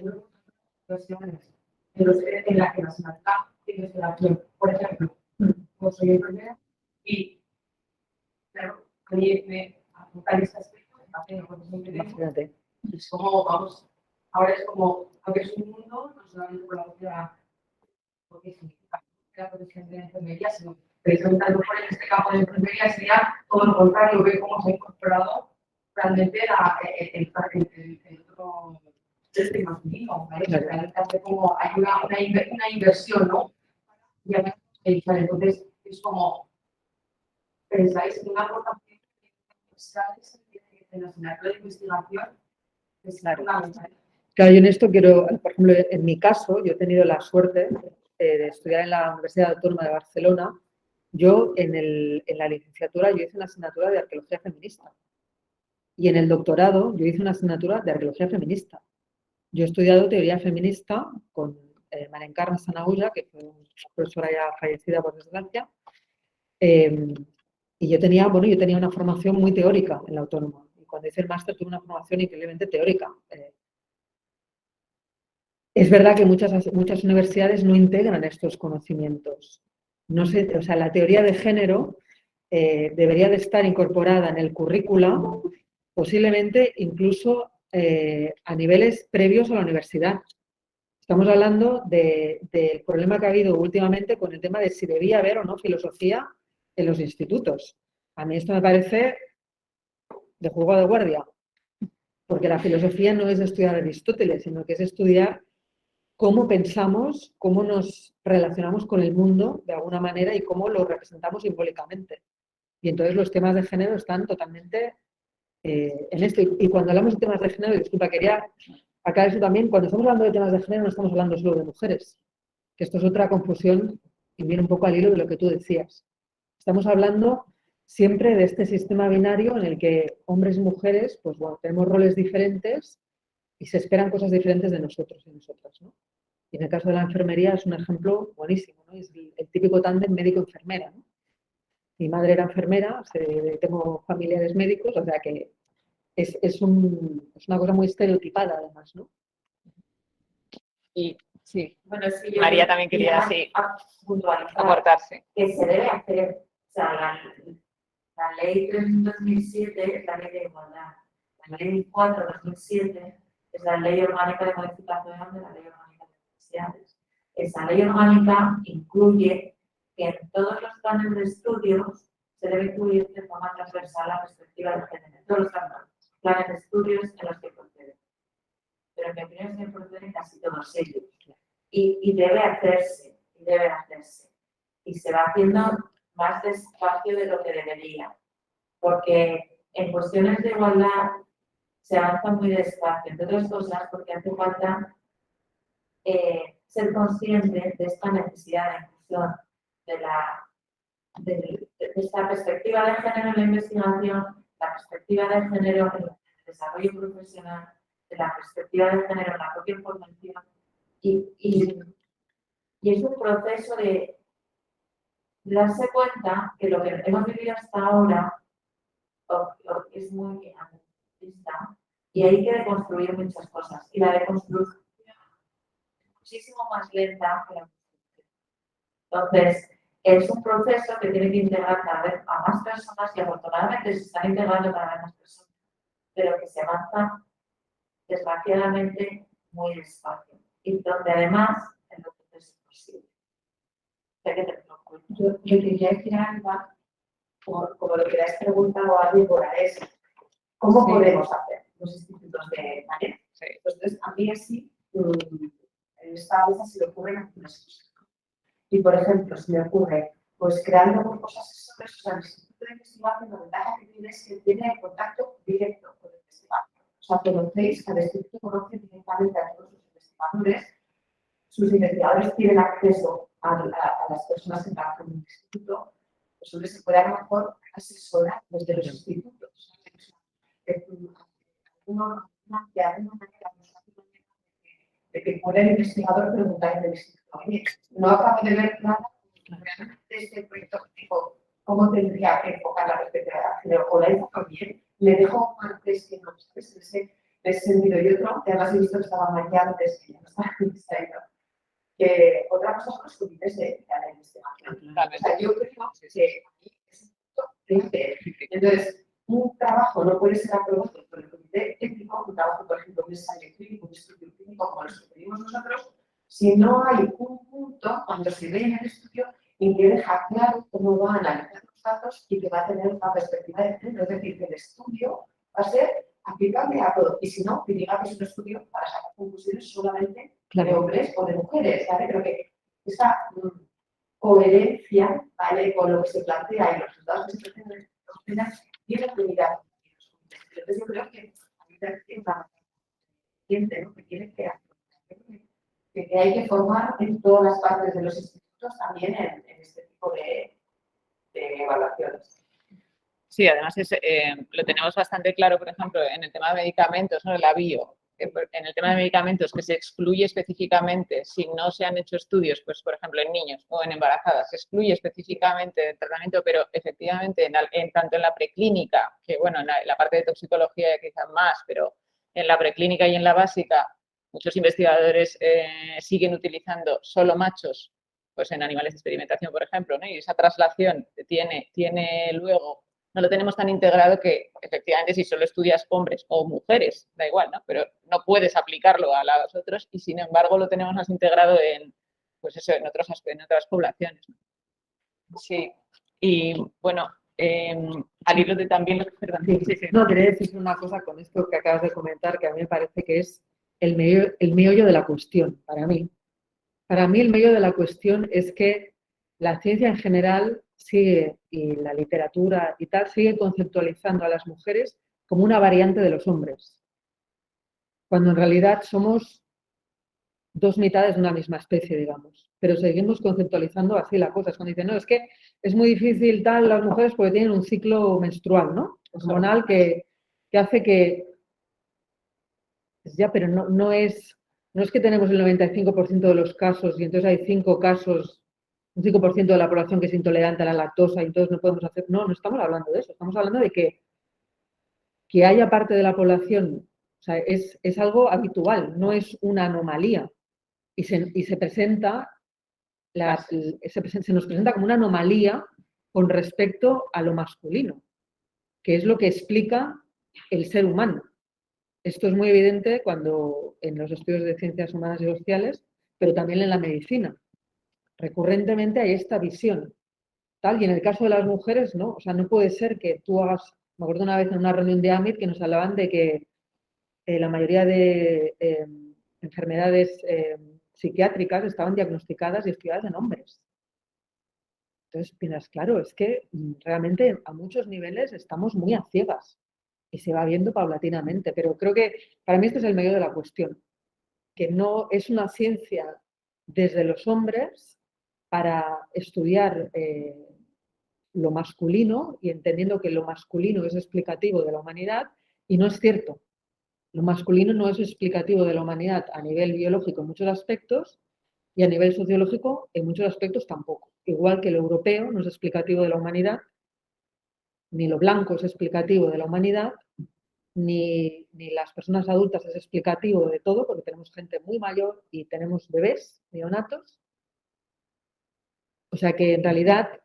cuestiones en las que las marca investigación. Por ejemplo, yo soy enfermera y, claro, a mí me apunta este aspecto. Imagínate. Es como, vamos, ahora es como, aunque es un mundo, no solamente por la búsqueda, porque significa la profesión de enfermería, sino precisamente a lo mejor en este campo de enfermería sería todo lo contrario, ver cómo se ha incorporado realmente el otro es más mínimo, ¿vale? Hace como hay una inversión, ¿no? Y entonces es como, pensáis que una aportación universidades tiene que tener una asignatura de investigación es fundamental. Claro, yo en esto quiero, por ejemplo, en mi caso, yo he tenido la suerte de estudiar en la Universidad Autónoma de Barcelona. Yo en la licenciatura yo hice una asignatura de arqueología feminista y en el doctorado yo hice una asignatura de arqueología feminista. Yo he estudiado teoría feminista con María Encarna Sanahuja, que fue una profesora ya fallecida por desgracia, y yo tenía una formación muy teórica en la Autónoma. Y cuando hice el máster tuve una formación increíblemente teórica. Es verdad que muchas universidades no integran estos conocimientos. No sé, o sea, la teoría de género debería de estar incorporada en el currículum, posiblemente incluso a niveles previos a la universidad. Estamos hablando del problema que ha habido últimamente con el tema de si debía haber o no filosofía en los institutos. A mí esto me parece de juego de guardia, porque la filosofía no es estudiar a Aristóteles, sino que es estudiar cómo pensamos, cómo nos relacionamos con el mundo de alguna manera y cómo lo representamos simbólicamente. Y entonces los temas de género están totalmente en esto. Y cuando hablamos de temas de género, disculpa, quería aclarar eso también, cuando estamos hablando de temas de género no estamos hablando solo de mujeres, que esto es otra confusión y viene un poco al hilo de lo que tú decías. Estamos hablando siempre de este sistema binario en el que hombres y mujeres, pues bueno, tenemos roles diferentes y se esperan cosas diferentes de nosotros y nosotras, ¿no? Y en el caso de la enfermería es un ejemplo buenísimo, ¿no? Es el típico tándem médico-enfermera, ¿no? Mi madre era enfermera, tengo familiares médicos, o sea que es una cosa muy estereotipada además, ¿no? Y sí, Bueno, sí, María también quería aportarse. Que se debe hacer, o sea, la ley 3/2007 es la ley de igualdad, la ley 4/2007 es la ley orgánica de modificación de la ley orgánica de universidades. Esa ley orgánica incluye que en todos los planes de estudios se debe incluir de forma transversal la perspectiva de género, en todos los planes de estudios en los que proceden. Pero en mi opinión se proceden casi todos ellos. Y debe hacerse, y se va haciendo más despacio de lo que debería, porque en cuestiones de igualdad se avanza muy despacio, entre otras cosas porque hace falta ser consciente de esta necesidad de inclusión de esta perspectiva de género en la investigación, la perspectiva de género en el desarrollo profesional, de la perspectiva de género en la propia formación. Y es un proceso de darse cuenta que lo que hemos vivido hasta ahora es muy anarquista y hay que deconstruir muchas cosas. Y la deconstrucción es muchísimo más lenta que la construcción. Entonces, es un proceso que tiene que integrar cada vez a más personas y afortunadamente se están integrando cada vez más personas, pero que se avanza desgraciadamente muy despacio. Y donde además el proceso es posible. Yo quería decir algo, como lo que le has preguntado a Débora, es ¿cómo podemos hacer los institutos de manera? Sí. Entonces, a mí así, en esta mesa se le ocurren algunas cosas. Y, por ejemplo, se me ocurre, pues creando grupos asesores, o sea, el instituto de investigación, la ventaja que tiene es que tiene contacto directo con el investigador. O sea, conocéis, cada instituto conoce directamente a todos los investigadores. Sus investigadores tienen acceso a las personas que trabajan en el instituto, pues donde se puede a lo mejor asesorar desde los institutos. De que pueda el investigador preguntar en el instituto. Oye, no acabo de ver nada realmente de este proyecto, tipo, cómo tendría que enfocar la perspectiva de género, o la enfoco bien, le dejo antes que no, ¿sabes? En ese sentido. Y otro, que además he visto que estaba mañana antes, que ya no está distraído. Que otra cosa son los comités de la investigación. O sea, yo creo que aquí es un punto clave. Entonces, un trabajo no puede ser aprobado por el comité técnico, un trabajo, por ejemplo, un ensayo clínico, un estudio clínico, como los que pedimos nosotros, si no hay un punto cuando se ve en el estudio en que deja claro cómo va a analizar los datos y que va a tener una perspectiva de género. Es decir, que el estudio va a ser aplicable a todo. Y si no, que diga que es un estudio para sacar conclusiones solamente de Claro. hombres o de mujeres, ¿vale? Creo que esa coherencia, ¿vale? Con lo que se plantea y los resultados que se pretenden tiene prioridad. Entonces yo creo que a mí me siente, ¿no? Que tiene que hay que formar en todas las partes de los institutos también en este tipo de evaluaciones. Sí, además lo tenemos bastante claro, por ejemplo, en el tema de medicamentos, ¿no? La bio. En el tema de medicamentos que se excluye específicamente si no se han hecho estudios, pues por ejemplo en niños o en embarazadas, se excluye específicamente del tratamiento, pero efectivamente tanto en la preclínica, que bueno, en la parte de toxicología quizás más, pero en la preclínica y en la básica, muchos investigadores siguen utilizando solo machos, pues en animales de experimentación, por ejemplo, ¿no? Y esa traslación tiene luego, no lo tenemos tan integrado que efectivamente si solo estudias hombres o mujeres, da igual, ¿no? Pero no puedes aplicarlo a los otros y sin embargo lo tenemos más integrado pues eso, en otras poblaciones, ¿no? Sí, y bueno, al hilo de también... Perdón, sí. No, quería decir una cosa con esto que acabas de comentar, que a mí me parece que es el meollo de la cuestión, para mí. Para mí el meollo de la cuestión es que la ciencia en general sigue, y la literatura y tal, sigue conceptualizando a las mujeres como una variante de los hombres, cuando en realidad somos dos mitades de una misma especie, digamos. Pero seguimos conceptualizando así la cosa. Es cuando dicen, no, es que es muy difícil tal las mujeres porque tienen un ciclo menstrual, ¿no? Hormonal que hace que... Ya, pero no es que tenemos el 95% de los casos y entonces hay 5 casos, un 5% de la población que es intolerante a la lactosa y entonces no podemos hacer... No estamos hablando de eso. Estamos hablando de que haya parte de la población, o sea, es algo habitual, no es una anomalía. Y se presenta, se nos presenta como una anomalía con respecto a lo masculino, que es lo que explica el ser humano. Esto es muy evidente cuando en los estudios de ciencias humanas y sociales, pero también en la medicina. Recurrentemente hay esta visión. Tal, y en el caso de las mujeres, no. O sea, no puede ser que tú hagas... Me acuerdo una vez en una reunión de AMIT que nos hablaban de que la mayoría de enfermedades psiquiátricas estaban diagnosticadas y estudiadas en hombres. Entonces, piensas, claro, es que realmente a muchos niveles estamos muy a ciegas y se va viendo paulatinamente, pero creo que para mí este es el medio de la cuestión, que no es una ciencia desde los hombres para estudiar lo masculino y entendiendo que lo masculino es explicativo de la humanidad y no es cierto. Lo masculino no es explicativo de la humanidad a nivel biológico en muchos aspectos y a nivel sociológico en muchos aspectos tampoco. Igual que lo europeo no es explicativo de la humanidad, ni lo blanco es explicativo de la humanidad, ni las personas adultas es explicativo de todo, porque tenemos gente muy mayor y tenemos bebés neonatos. O sea que en realidad,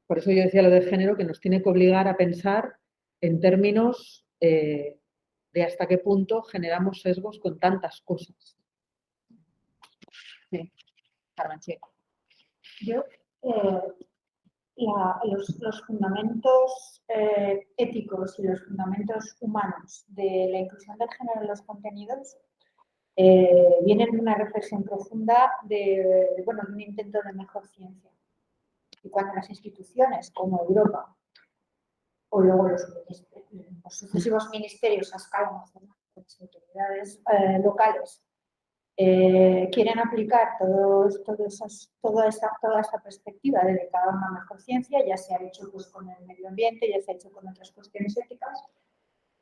por eso yo decía lo de género, que nos tiene que obligar a pensar en términos de hasta qué punto generamos sesgos con tantas cosas. Sí, Carmen, sí. Yo, los fundamentos éticos y los fundamentos humanos de la inclusión del género en los contenidos vienen de una reflexión profunda de un intento de mejor ciencia. Y cuando las instituciones como Europa o luego los sucesivos ministerios a escala nacional, las autoridades locales, quieren aplicar toda esta perspectiva de cada una mejor ciencia, ya se ha hecho pues, con el medio ambiente, ya se ha hecho con otras cuestiones éticas,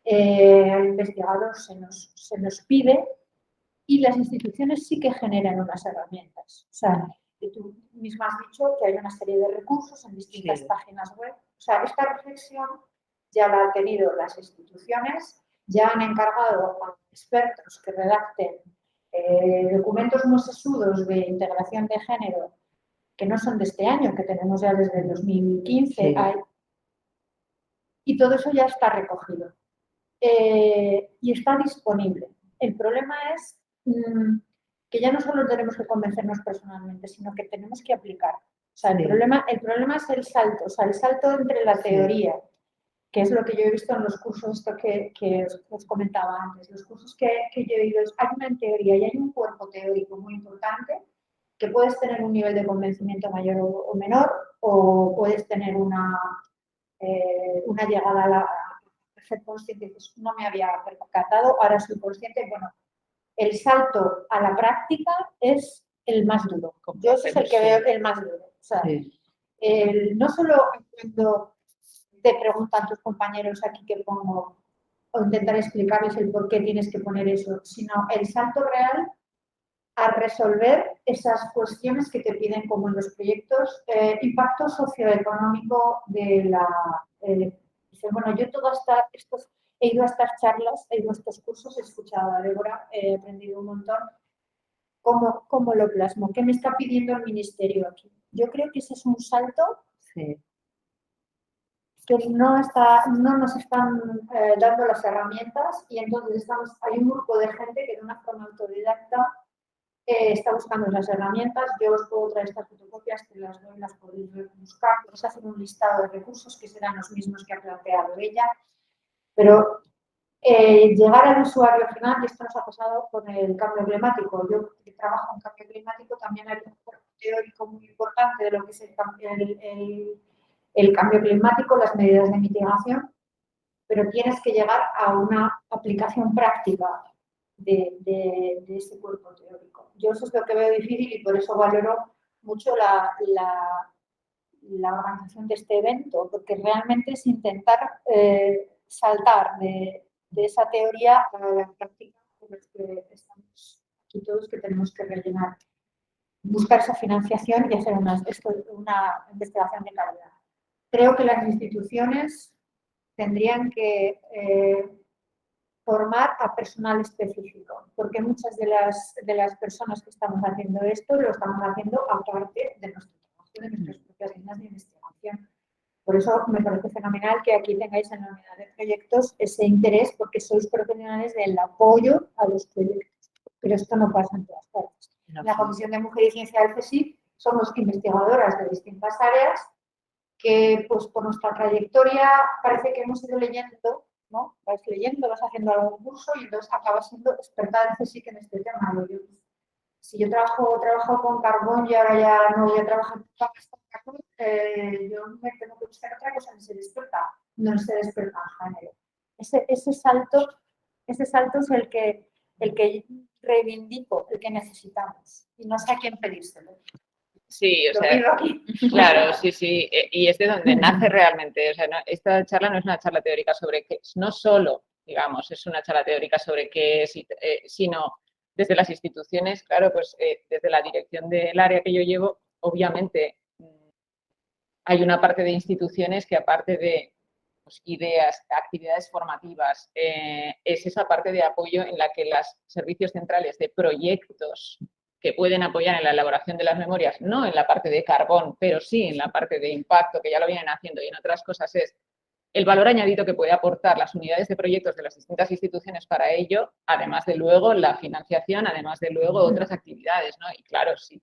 al investigador se nos pide y las instituciones sí que generan unas herramientas. O sea, y tú misma has dicho que hay una serie de recursos en distintas páginas web. O sea, esta reflexión ya la han tenido las instituciones, ya han encargado a expertos que redacten documentos muy sesudos de integración de género que no son de este año, que tenemos ya desde el 2015, Sí. Y todo eso ya está recogido y está disponible. El problema es que ya no solo tenemos que convencernos personalmente, sino que tenemos que aplicar. O sea, el problema es el salto, o sea, el salto entre la teoría, que es lo que yo he visto en los cursos esto que os comentaba antes. Los cursos que yo he ido, hay una teoría y hay un cuerpo teórico muy importante que puedes tener un nivel de convencimiento mayor o menor, o puedes tener una llegada a ser consciente, pues no me había percatado, ahora soy consciente. Bueno, el salto a la práctica es el más duro. Yo ese es el que veo el más duro. O sea, no solo cuando te preguntan tus compañeros aquí que pongo, o intentar explicarles el por qué tienes que poner eso, sino el salto real a resolver esas cuestiones que te piden, como en los proyectos, impacto socioeconómico de la... bueno, yo he ido a estas charlas, he ido a estos cursos, he escuchado a Débora, he aprendido un montón. ¿Cómo lo plasmo? ¿Qué me está pidiendo el ministerio aquí? Yo creo que ese es un salto que no nos están dando las herramientas, y entonces hay un grupo de gente que de una forma autodidacta está buscando las herramientas. Yo os puedo traer estas fotocopias, te las doy, las podéis buscar, podéis hacer un listado de recursos que serán los mismos que ha planteado ella, pero llegar al usuario final, y esto nos ha pasado con el cambio climático. Yo que trabajo en cambio climático, también hay un cuerpo teórico muy importante de lo que es el cambio climático, las medidas de mitigación, pero tienes que llegar a una aplicación práctica de ese cuerpo teórico. Yo eso es lo que veo difícil, y por eso valoro mucho la organización de este evento, porque realmente es intentar saltar de esa teoría a la práctica, con los que estamos aquí todos, que tenemos que rellenar, buscar esa financiación y hacer una investigación de calidad. Creo que las instituciones tendrían que formar a personal específico, porque muchas de las personas que estamos haciendo esto lo estamos haciendo aparte de nuestro trabajo, de nuestras propias líneas de investigación. Por eso me parece fenomenal que aquí tengáis en la unidad de proyectos ese interés, porque sois profesionales del apoyo a los proyectos. Pero esto no pasa en todas partes. En la Comisión de Mujer y Ciencia del CSIC somos investigadoras de distintas áreas que, pues, por nuestra trayectoria parece que hemos ido leyendo, ¿no? Vas leyendo, vas haciendo algún curso y entonces acabas siendo experta del CSIC en este tema. Si yo trabajo con carbón y ahora ya no voy a trabajar con carbón, yo me tengo que buscar otra cosa, no ser experta en género. Ese salto es el que reivindico, el que necesitamos, y no sé a quién pedírselo. Sí, o sea, claro, sí, y es de donde nace realmente. O sea, no, esta charla no es una charla teórica sobre qué, no solo, digamos, es una charla teórica sobre qué es, sino desde las instituciones, claro, pues desde la dirección del área que yo llevo, obviamente hay una parte de instituciones que, aparte de pues, ideas, actividades formativas, es esa parte de apoyo en la que los servicios centrales de proyectos que pueden apoyar en la elaboración de las memorias, no en la parte de carbón, pero sí en la parte de impacto, que ya lo vienen haciendo, y en otras cosas es el valor añadido que puede aportar las unidades de proyectos de las distintas instituciones para ello, además de luego la financiación, además de luego otras actividades, ¿no? Y claro, sí,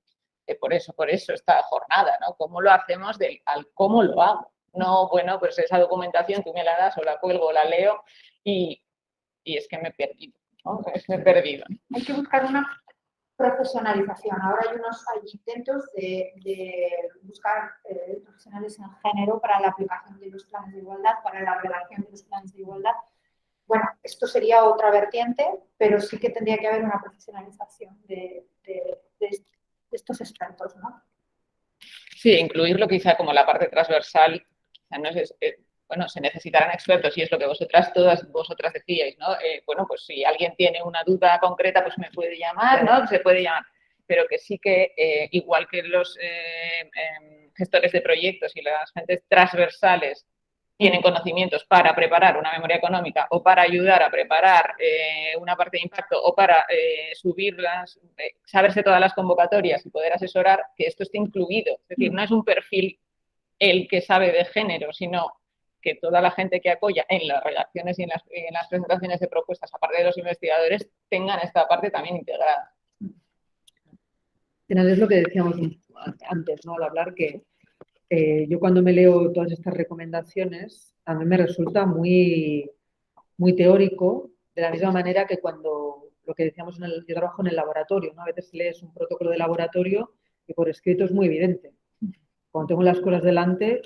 por eso esta jornada, ¿no? ¿Cómo lo hacemos al cómo lo hago? No, bueno, pues esa documentación tú me la das o la cuelgo o la leo y es que me he perdido, ¿no? Me he perdido. Hay que buscar una profesionalización. Ahora hay intentos de buscar profesionales en género para la aplicación de los planes de igualdad, para la redacción de los planes de igualdad. Bueno, esto sería otra vertiente, pero sí que tendría que haber una profesionalización de estos expertos, ¿no? Sí, incluirlo quizá como la parte transversal, quizá no es, bueno, se necesitarán expertos, y es lo que todas vosotras decíais, ¿no? Bueno, pues si alguien tiene una duda concreta, pues me puede llamar, ¿no? Se puede llamar, pero que sí que, igual que los gestores de proyectos y las gentes transversales tienen conocimientos para preparar una memoria económica o para ayudar a preparar una parte de impacto o para subirlas, saberse todas las convocatorias y poder asesorar, que esto esté incluido. Es decir, no es un perfil el que sabe de género, sino que toda la gente que apoya en las redacciones y en las presentaciones de propuestas, aparte de los investigadores, tengan esta parte también integrada. Al final es lo que decíamos antes, ¿no? Al hablar que yo cuando me leo todas estas recomendaciones, a mí me resulta muy, muy teórico, de la misma manera que cuando lo que decíamos, yo trabajo en el laboratorio, ¿no? A veces lees un protocolo de laboratorio y por escrito es muy evidente. Cuando tengo las cosas delante,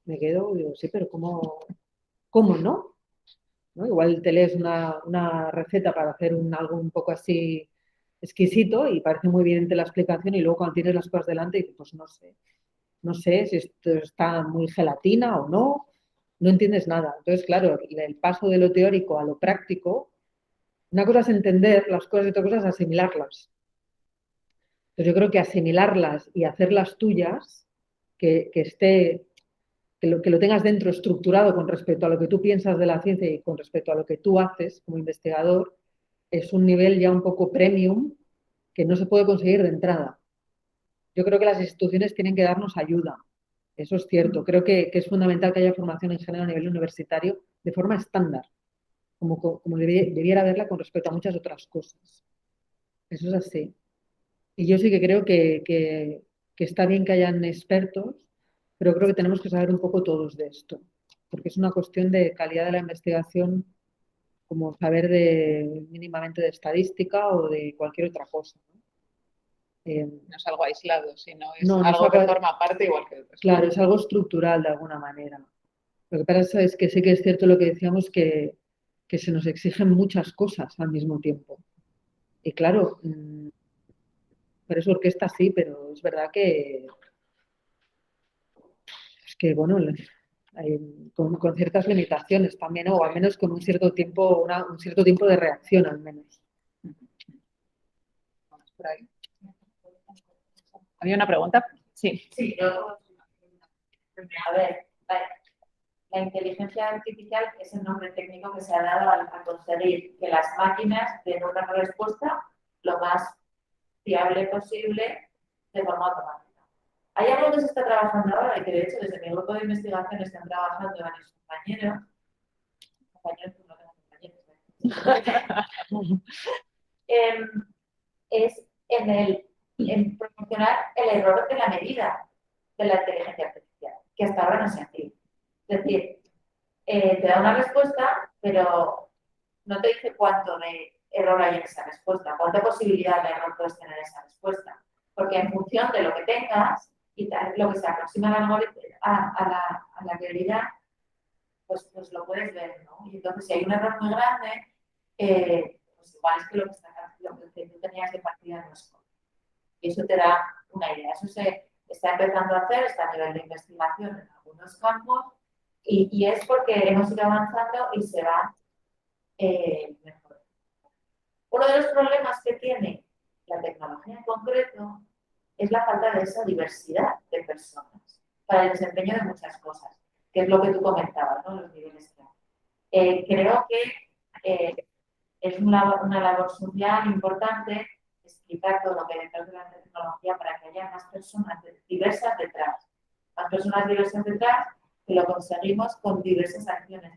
me quedo y digo, sí, pero ¿cómo no? ¿No? Igual te lees una receta para hacer algo un poco así exquisito y parece muy evidente la explicación y luego cuando tienes las cosas delante dices, pues no sé si esto está muy gelatina o no, no entiendes nada. Entonces, claro, el paso de lo teórico a lo práctico, una cosa es entender las cosas y otra cosa es asimilarlas. Entonces, yo creo que asimilarlas y hacerlas tuyas, que lo tengas dentro estructurado con respecto a lo que tú piensas de la ciencia y con respecto a lo que tú haces como investigador, es un nivel ya un poco premium que no se puede conseguir de entrada. Yo creo que las instituciones tienen que darnos ayuda. Eso es cierto. Creo que es fundamental que haya formación en género a nivel universitario de forma estándar, como debiera haberla con respecto a muchas otras cosas. Eso es así. Y yo sí que creo que está bien que hayan expertos, pero creo que tenemos que saber un poco todos de esto, porque es una cuestión de calidad de la investigación, como saber mínimamente de estadística o de cualquier otra cosa, ¿no? No es algo aislado, sino es No, no es algo que algo- forma parte igual que otras. Claro, es algo estructural de alguna manera. Lo que pasa es que sí que es cierto lo que decíamos, que se nos exigen muchas cosas al mismo tiempo. Y claro, por eso orquesta sí, pero es verdad bueno, con ciertas limitaciones también, o al menos con un cierto tiempo, un cierto tiempo de reacción al menos. Vamos por ahí. ¿Había una pregunta? Sí. Sí, yo. A ver, vale. La inteligencia artificial es el nombre técnico que se ha dado a conseguir que las máquinas den una respuesta lo más fiable posible de forma automática. Hay algo que se está trabajando ahora y que de hecho desde mi grupo de investigación están trabajando varios compañeros que no tengo compañeros, es en proporcionar el error de la medida de la inteligencia artificial, que hasta ahora no se hacía. Es decir, te da una respuesta, pero no te dice cuánto de error hay en esa respuesta, cuánta posibilidad de error puedes tener en esa respuesta. Porque en función de lo que tengas y lo que se aproxima al algoritmo, a la realidad, pues lo puedes ver, ¿no? Y entonces, si hay un error muy grande, pues igual es que lo que tú tenías de partida no es correcto. Y eso te da una idea. Eso se está empezando a hacer, está a nivel de investigación en algunos campos, y es porque hemos ido avanzando y se va mejor. Uno de los problemas que tiene la tecnología en concreto es la falta de esa diversidad de personas para el desempeño de muchas cosas, que es lo que tú comentabas, ¿no? Los niveles que hay. Creo que es una labor social importante explicar todo lo que hay detrás de la tecnología para que haya más personas diversas detrás. Más personas diversas detrás que lo conseguimos con diversas acciones,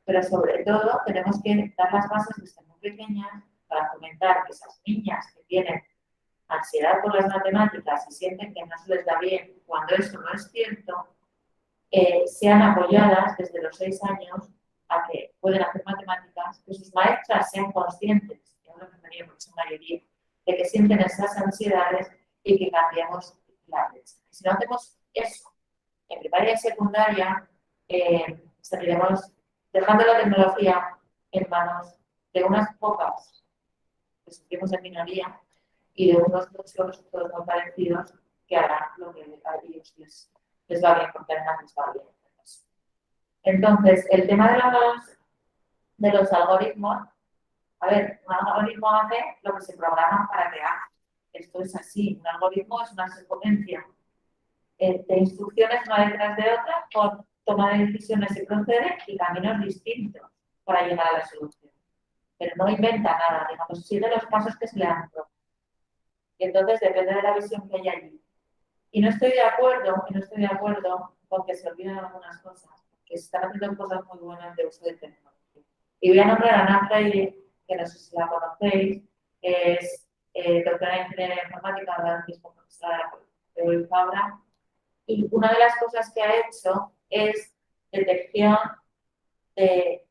pero sobre todo tenemos que dar las bases desde muy pequeñas para fomentar que esas niñas que tienen ansiedad por las matemáticas y sienten que no se les da bien cuando eso no es cierto, sean apoyadas desde los 6 años a que pueden hacer matemáticas, que sus maestras sean conscientes, que es lo que tenía mucha mayoría, de que sienten esas ansiedades y que cambiamos la brecha. Si no hacemos eso en primaria y secundaria, estaríamos dejando la tecnología en manos de unas pocas que sentimos en minoría y de unos muchos todos muy parecidos que harán lo que a ellos les va bien, porque además les va bien. Entonces, el tema de los algoritmos, a ver, un algoritmo hace lo que se programa para que haga. Esto es así, un algoritmo es una secuencia de instrucciones una detrás de otra con toma de decisiones y procede y caminos distintos para llegar a la solución. Pero no inventa nada, digamos, sigue los pasos que se le han propuesto. Y entonces depende de la visión que hay allí. Y no estoy de acuerdo con que se olviden algunas cosas, que se están haciendo cosas muy buenas de uso de tecnología. Y voy a nombrar a Ana Freire, que no sé si la conocéis, que es doctora en ingeniería informática, ahora mismo profesora de Fabra. Y una de las cosas que ha hecho es detección de,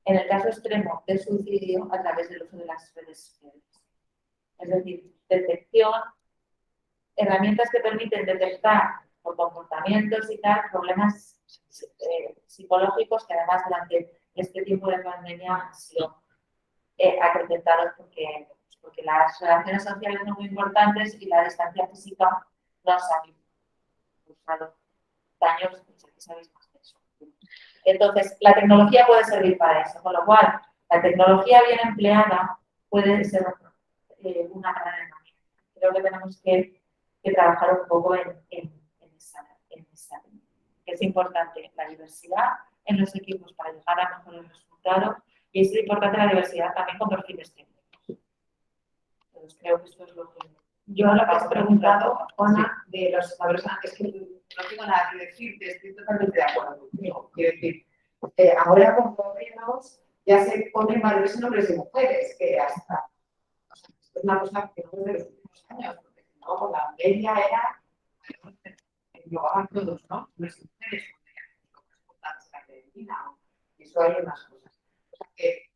en el caso extremo, de suicidio a través del uso de las redes sociales. Es decir, detección, herramientas que permiten detectar por comportamientos y tal problemas psicológicos que además durante este tiempo de pandemia han sido acrecentados porque las relaciones sociales son muy importantes y la distancia física nos ha causado daños, que sabéis más de eso. Entonces, la tecnología puede servir para eso, con lo cual, la tecnología bien empleada puede ser una gran herramienta. Creo que tenemos que trabajar un poco en esa línea. Es importante la diversidad en los equipos para llegar a mejores resultados y es importante la diversidad también con perfiles técnicos. Entonces, creo que esto es lo que... Yo lo que has preguntado, Ona, de los adolescentes, es que no tengo nada que decirte, estoy totalmente de acuerdo contigo. Quiero decir, ahora con gobiernos ya se ponen valores en hombres y mujeres, que hasta es una cosa que no es de los últimos años, porque si no, la media era englobaban todos, ¿no? Hombres y mujeres, la femenina, y eso hay unas cosas. O sea que,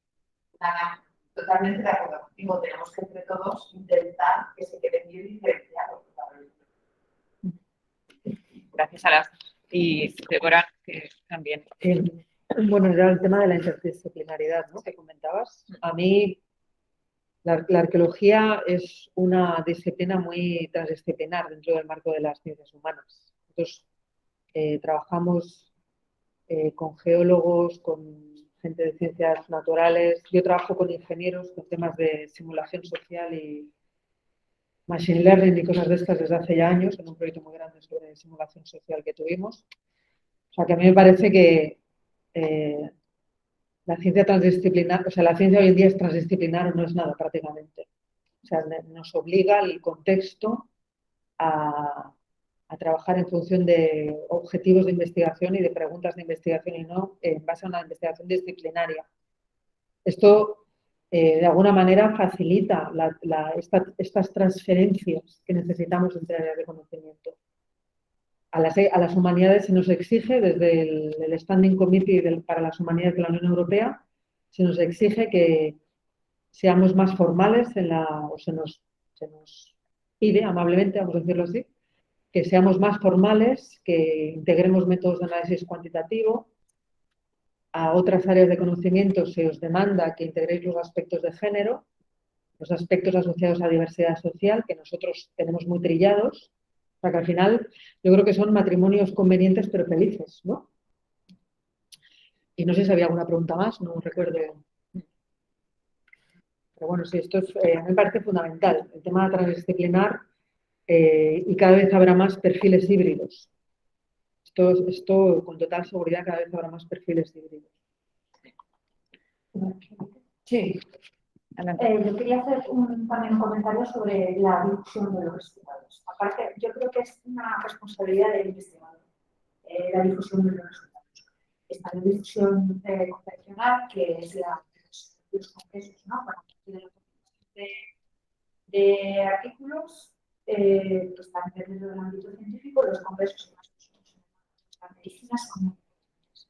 nada, totalmente de acuerdo contigo, tenemos que entre todos intentar que se queden bien diferenciados. Gracias a las y Débora, que también. Bueno, era el tema de la interdisciplinaridad, ¿no? Que comentabas. A mí, la arqueología es una disciplina muy transdisciplinar dentro del marco de las ciencias humanas. Nosotros trabajamos con geólogos, con gente de ciencias naturales. Yo trabajo con ingenieros con temas de simulación social y machine learning y cosas de estas desde hace ya años, en un proyecto muy grande sobre simulación social que tuvimos. O sea, que a mí me parece que la ciencia transdisciplinar, o sea, la ciencia hoy en día es transdisciplinar o no es nada prácticamente. O sea, nos obliga el contexto a trabajar en función de objetivos de investigación y de preguntas de investigación y no en base a una investigación disciplinaria. Esto, de alguna manera, facilita estas transferencias que necesitamos entre áreas de conocimiento. A las humanidades se nos exige, desde el Standing Committee para las Humanidades de la Unión Europea, se nos exige que seamos más formales, o se nos pide amablemente, vamos a decirlo así, que seamos más formales, que integremos métodos de análisis cuantitativo. A otras áreas de conocimiento se os demanda que integréis los aspectos de género, los aspectos asociados a diversidad social, que nosotros tenemos muy trillados. O sea que al final yo creo que son matrimonios convenientes pero felices, ¿no? Y no sé si había alguna pregunta más, no recuerdo. Pero bueno, sí, esto me parece fundamental, el tema transdisciplinar, y cada vez habrá más perfiles híbridos. Esto con total seguridad cada vez habrá más perfiles híbridos. Sí. Yo quería hacer también un comentario sobre la difusión de los resultados. Aparte, yo creo que es una responsabilidad del investigador, la difusión de los resultados. Está la difusión convencional, que es los congresos, ¿no? Bueno, de artículos que están dentro del ámbito científico, los congresos y las medicinas son muy importantes.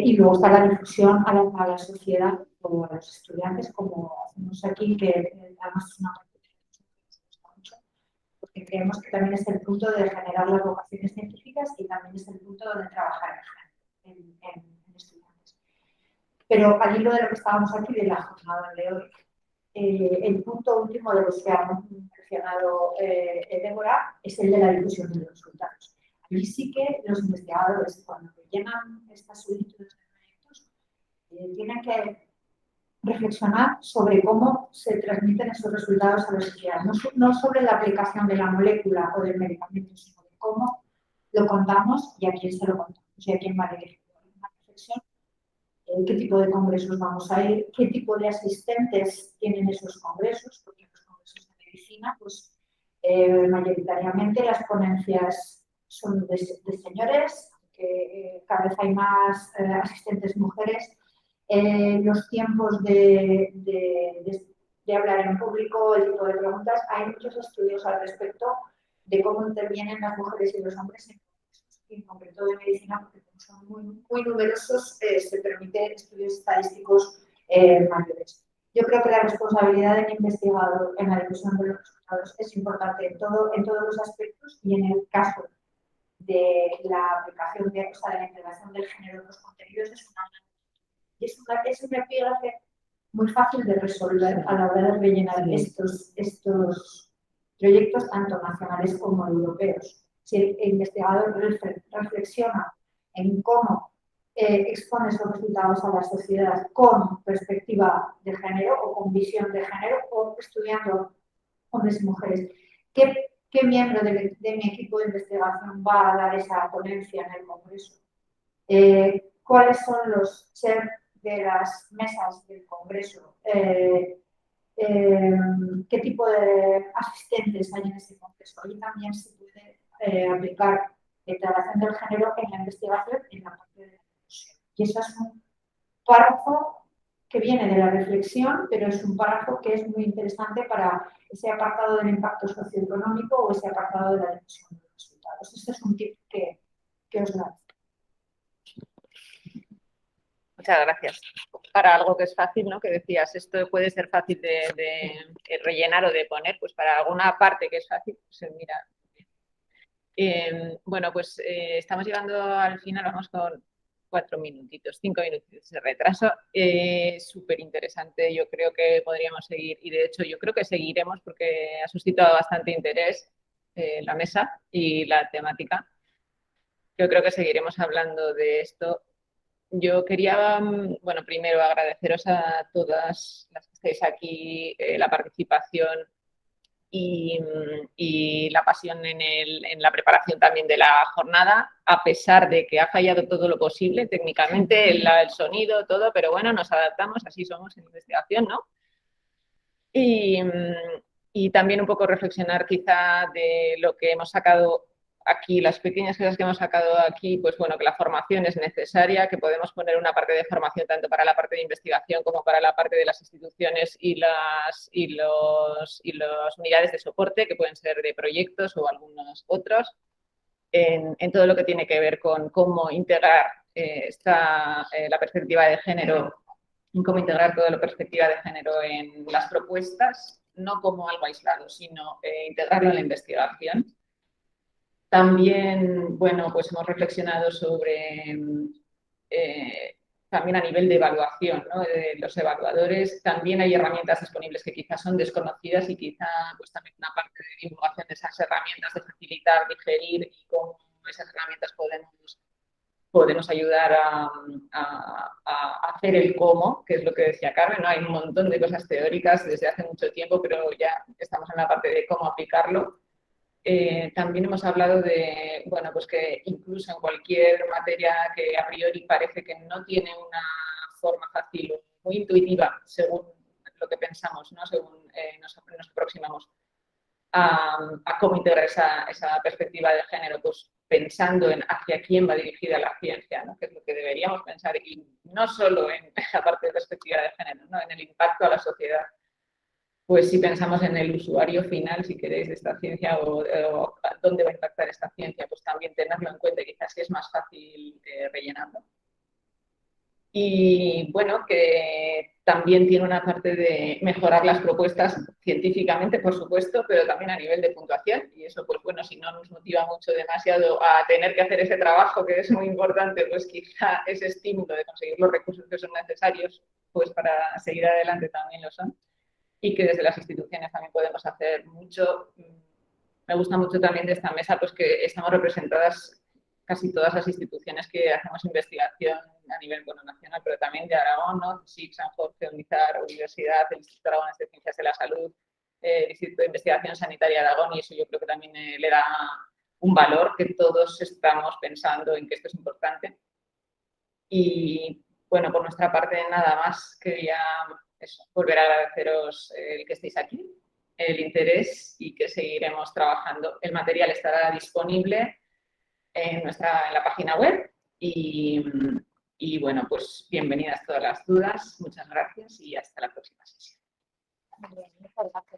Y luego está la difusión a la sociedad o a los estudiantes, como hacemos aquí, que además es una parte que nos gusta mucho, porque creemos que también es el punto de generar las vocaciones científicas y también es el punto donde trabajar en estudiantes. Pero al hilo de lo que estábamos aquí, de la jornada de hoy, el punto último de los que ha mencionado Débora es el de la difusión de los resultados. Allí sí que los investigadores, cuando llenan estas solicitudes de proyectos, tienen que reflexionar sobre cómo se transmiten esos resultados a la sociedad. No sobre la aplicación de la molécula o del medicamento, sino de cómo lo contamos y a quién se lo contamos y a quién va dirigido. Una reflexión. ¿Qué tipo de congresos vamos a ir? ¿Qué tipo de asistentes tienen esos congresos? Porque los congresos de medicina, pues mayoritariamente las ponencias son de señores, que cada vez hay más asistentes mujeres. Los tiempos de hablar en público, el tipo de preguntas, hay muchos estudios al respecto de cómo intervienen las mujeres y los hombres en congresos. y en concreto de medicina, porque como son muy numerosos, se permite estudios estadísticos mayores. Yo creo que la responsabilidad del investigador en la difusión de los resultados es importante en todos los aspectos, y en el caso de la aplicación de la integración del género en los contenidos es un epígrafe muy fácil de resolver a la hora de rellenar estos proyectos tanto nacionales como europeos. Si el investigador reflexiona en cómo expone esos resultados a la sociedad con perspectiva de género o con visión de género, o estudiando hombres y mujeres, ¿qué miembro de mi equipo de investigación va a dar esa ponencia en el Congreso? ¿Cuáles son los ser de las mesas del Congreso? ¿Qué tipo de asistentes hay en ese Congreso? Ahí también se puede aplicar la integración del género en la investigación y en la parte de la difusión. Y eso es un párrafo que viene de la reflexión, pero es un párrafo que es muy interesante para ese apartado del impacto socioeconómico o ese apartado de la difusión de los resultados. Este es un tip que os doy. Muchas gracias. Para algo que es fácil, ¿no? Que decías, esto puede ser fácil de rellenar o de poner, pues para alguna parte que es fácil, pues mira. Bueno, pues estamos llegando al final, vamos con 5 minutitos de retraso. Súper interesante, yo creo que podríamos seguir, y de hecho yo creo que seguiremos porque ha suscitado bastante interés la mesa y la temática. Yo creo que seguiremos hablando de esto. Yo quería, bueno, primero agradeceros a todas las que estáis aquí la participación y la pasión en la preparación también de la jornada, a pesar de que ha fallado todo lo posible técnicamente, el sonido, todo, pero bueno, nos adaptamos, así somos en investigación, ¿no? Y también un poco reflexionar quizá de lo que hemos sacado aquí, las pequeñas cosas que hemos sacado aquí, pues bueno, que la formación es necesaria, que podemos poner una parte de formación tanto para la parte de investigación como para la parte de las instituciones y las unidades de soporte, que pueden ser de proyectos o algunos otros, en todo lo que tiene que ver con cómo integrar la perspectiva de género, en cómo integrar toda la perspectiva de género en las propuestas, no como algo aislado, sino integrarlo en la investigación. También, bueno, pues hemos reflexionado sobre, también a nivel de evaluación, ¿no? De los evaluadores, también hay herramientas disponibles que quizás son desconocidas y quizá pues también una parte de divulgación de esas herramientas, de facilitar, digerir y cómo esas herramientas podemos ayudar a hacer el cómo, que es lo que decía Carmen, ¿no? Hay un montón de cosas teóricas desde hace mucho tiempo, pero ya estamos en la parte de cómo aplicarlo. También hemos hablado de, bueno, pues que incluso en cualquier materia que a priori parece que no tiene una forma fácil o muy intuitiva, según lo que pensamos, ¿no? Según nos aproximamos a cómo integrar esa perspectiva de género, pues pensando en hacia quién va dirigida la ciencia, ¿no? Que es lo que deberíamos pensar, y no solo en la parte de perspectiva de género, ¿no? En el impacto a la sociedad. Pues si pensamos en el usuario final, si queréis, de esta ciencia o dónde va a impactar esta ciencia, pues también tenerlo en cuenta, quizás es más fácil rellenarlo. Y bueno, que también tiene una parte de mejorar las propuestas científicamente, por supuesto, pero también a nivel de puntuación. Y eso, pues bueno, si no nos motiva mucho demasiado a tener que hacer ese trabajo, que es muy importante, pues quizá ese estímulo de conseguir los recursos que son necesarios, pues para seguir adelante también lo son. Y que desde las instituciones también podemos hacer mucho. Me gusta mucho también de esta mesa, pues que estamos representadas casi todas las instituciones que hacemos investigación a nivel nacional, pero también de Aragón, ¿no? SIC, San Jorge, UNIZAR, Universidad, el Instituto Aragonés de Ciencias de la Salud, el Instituto de Investigación Sanitaria de Aragón, y eso yo creo que también le da un valor, que todos estamos pensando en que esto es importante. Y bueno, por nuestra parte nada más, quería volver a agradeceros el que estéis aquí, el interés, y que seguiremos trabajando. El material estará disponible en la página web y bueno, pues bienvenidas todas las dudas, muchas gracias y hasta la próxima sesión. Muy bien, muchas gracias.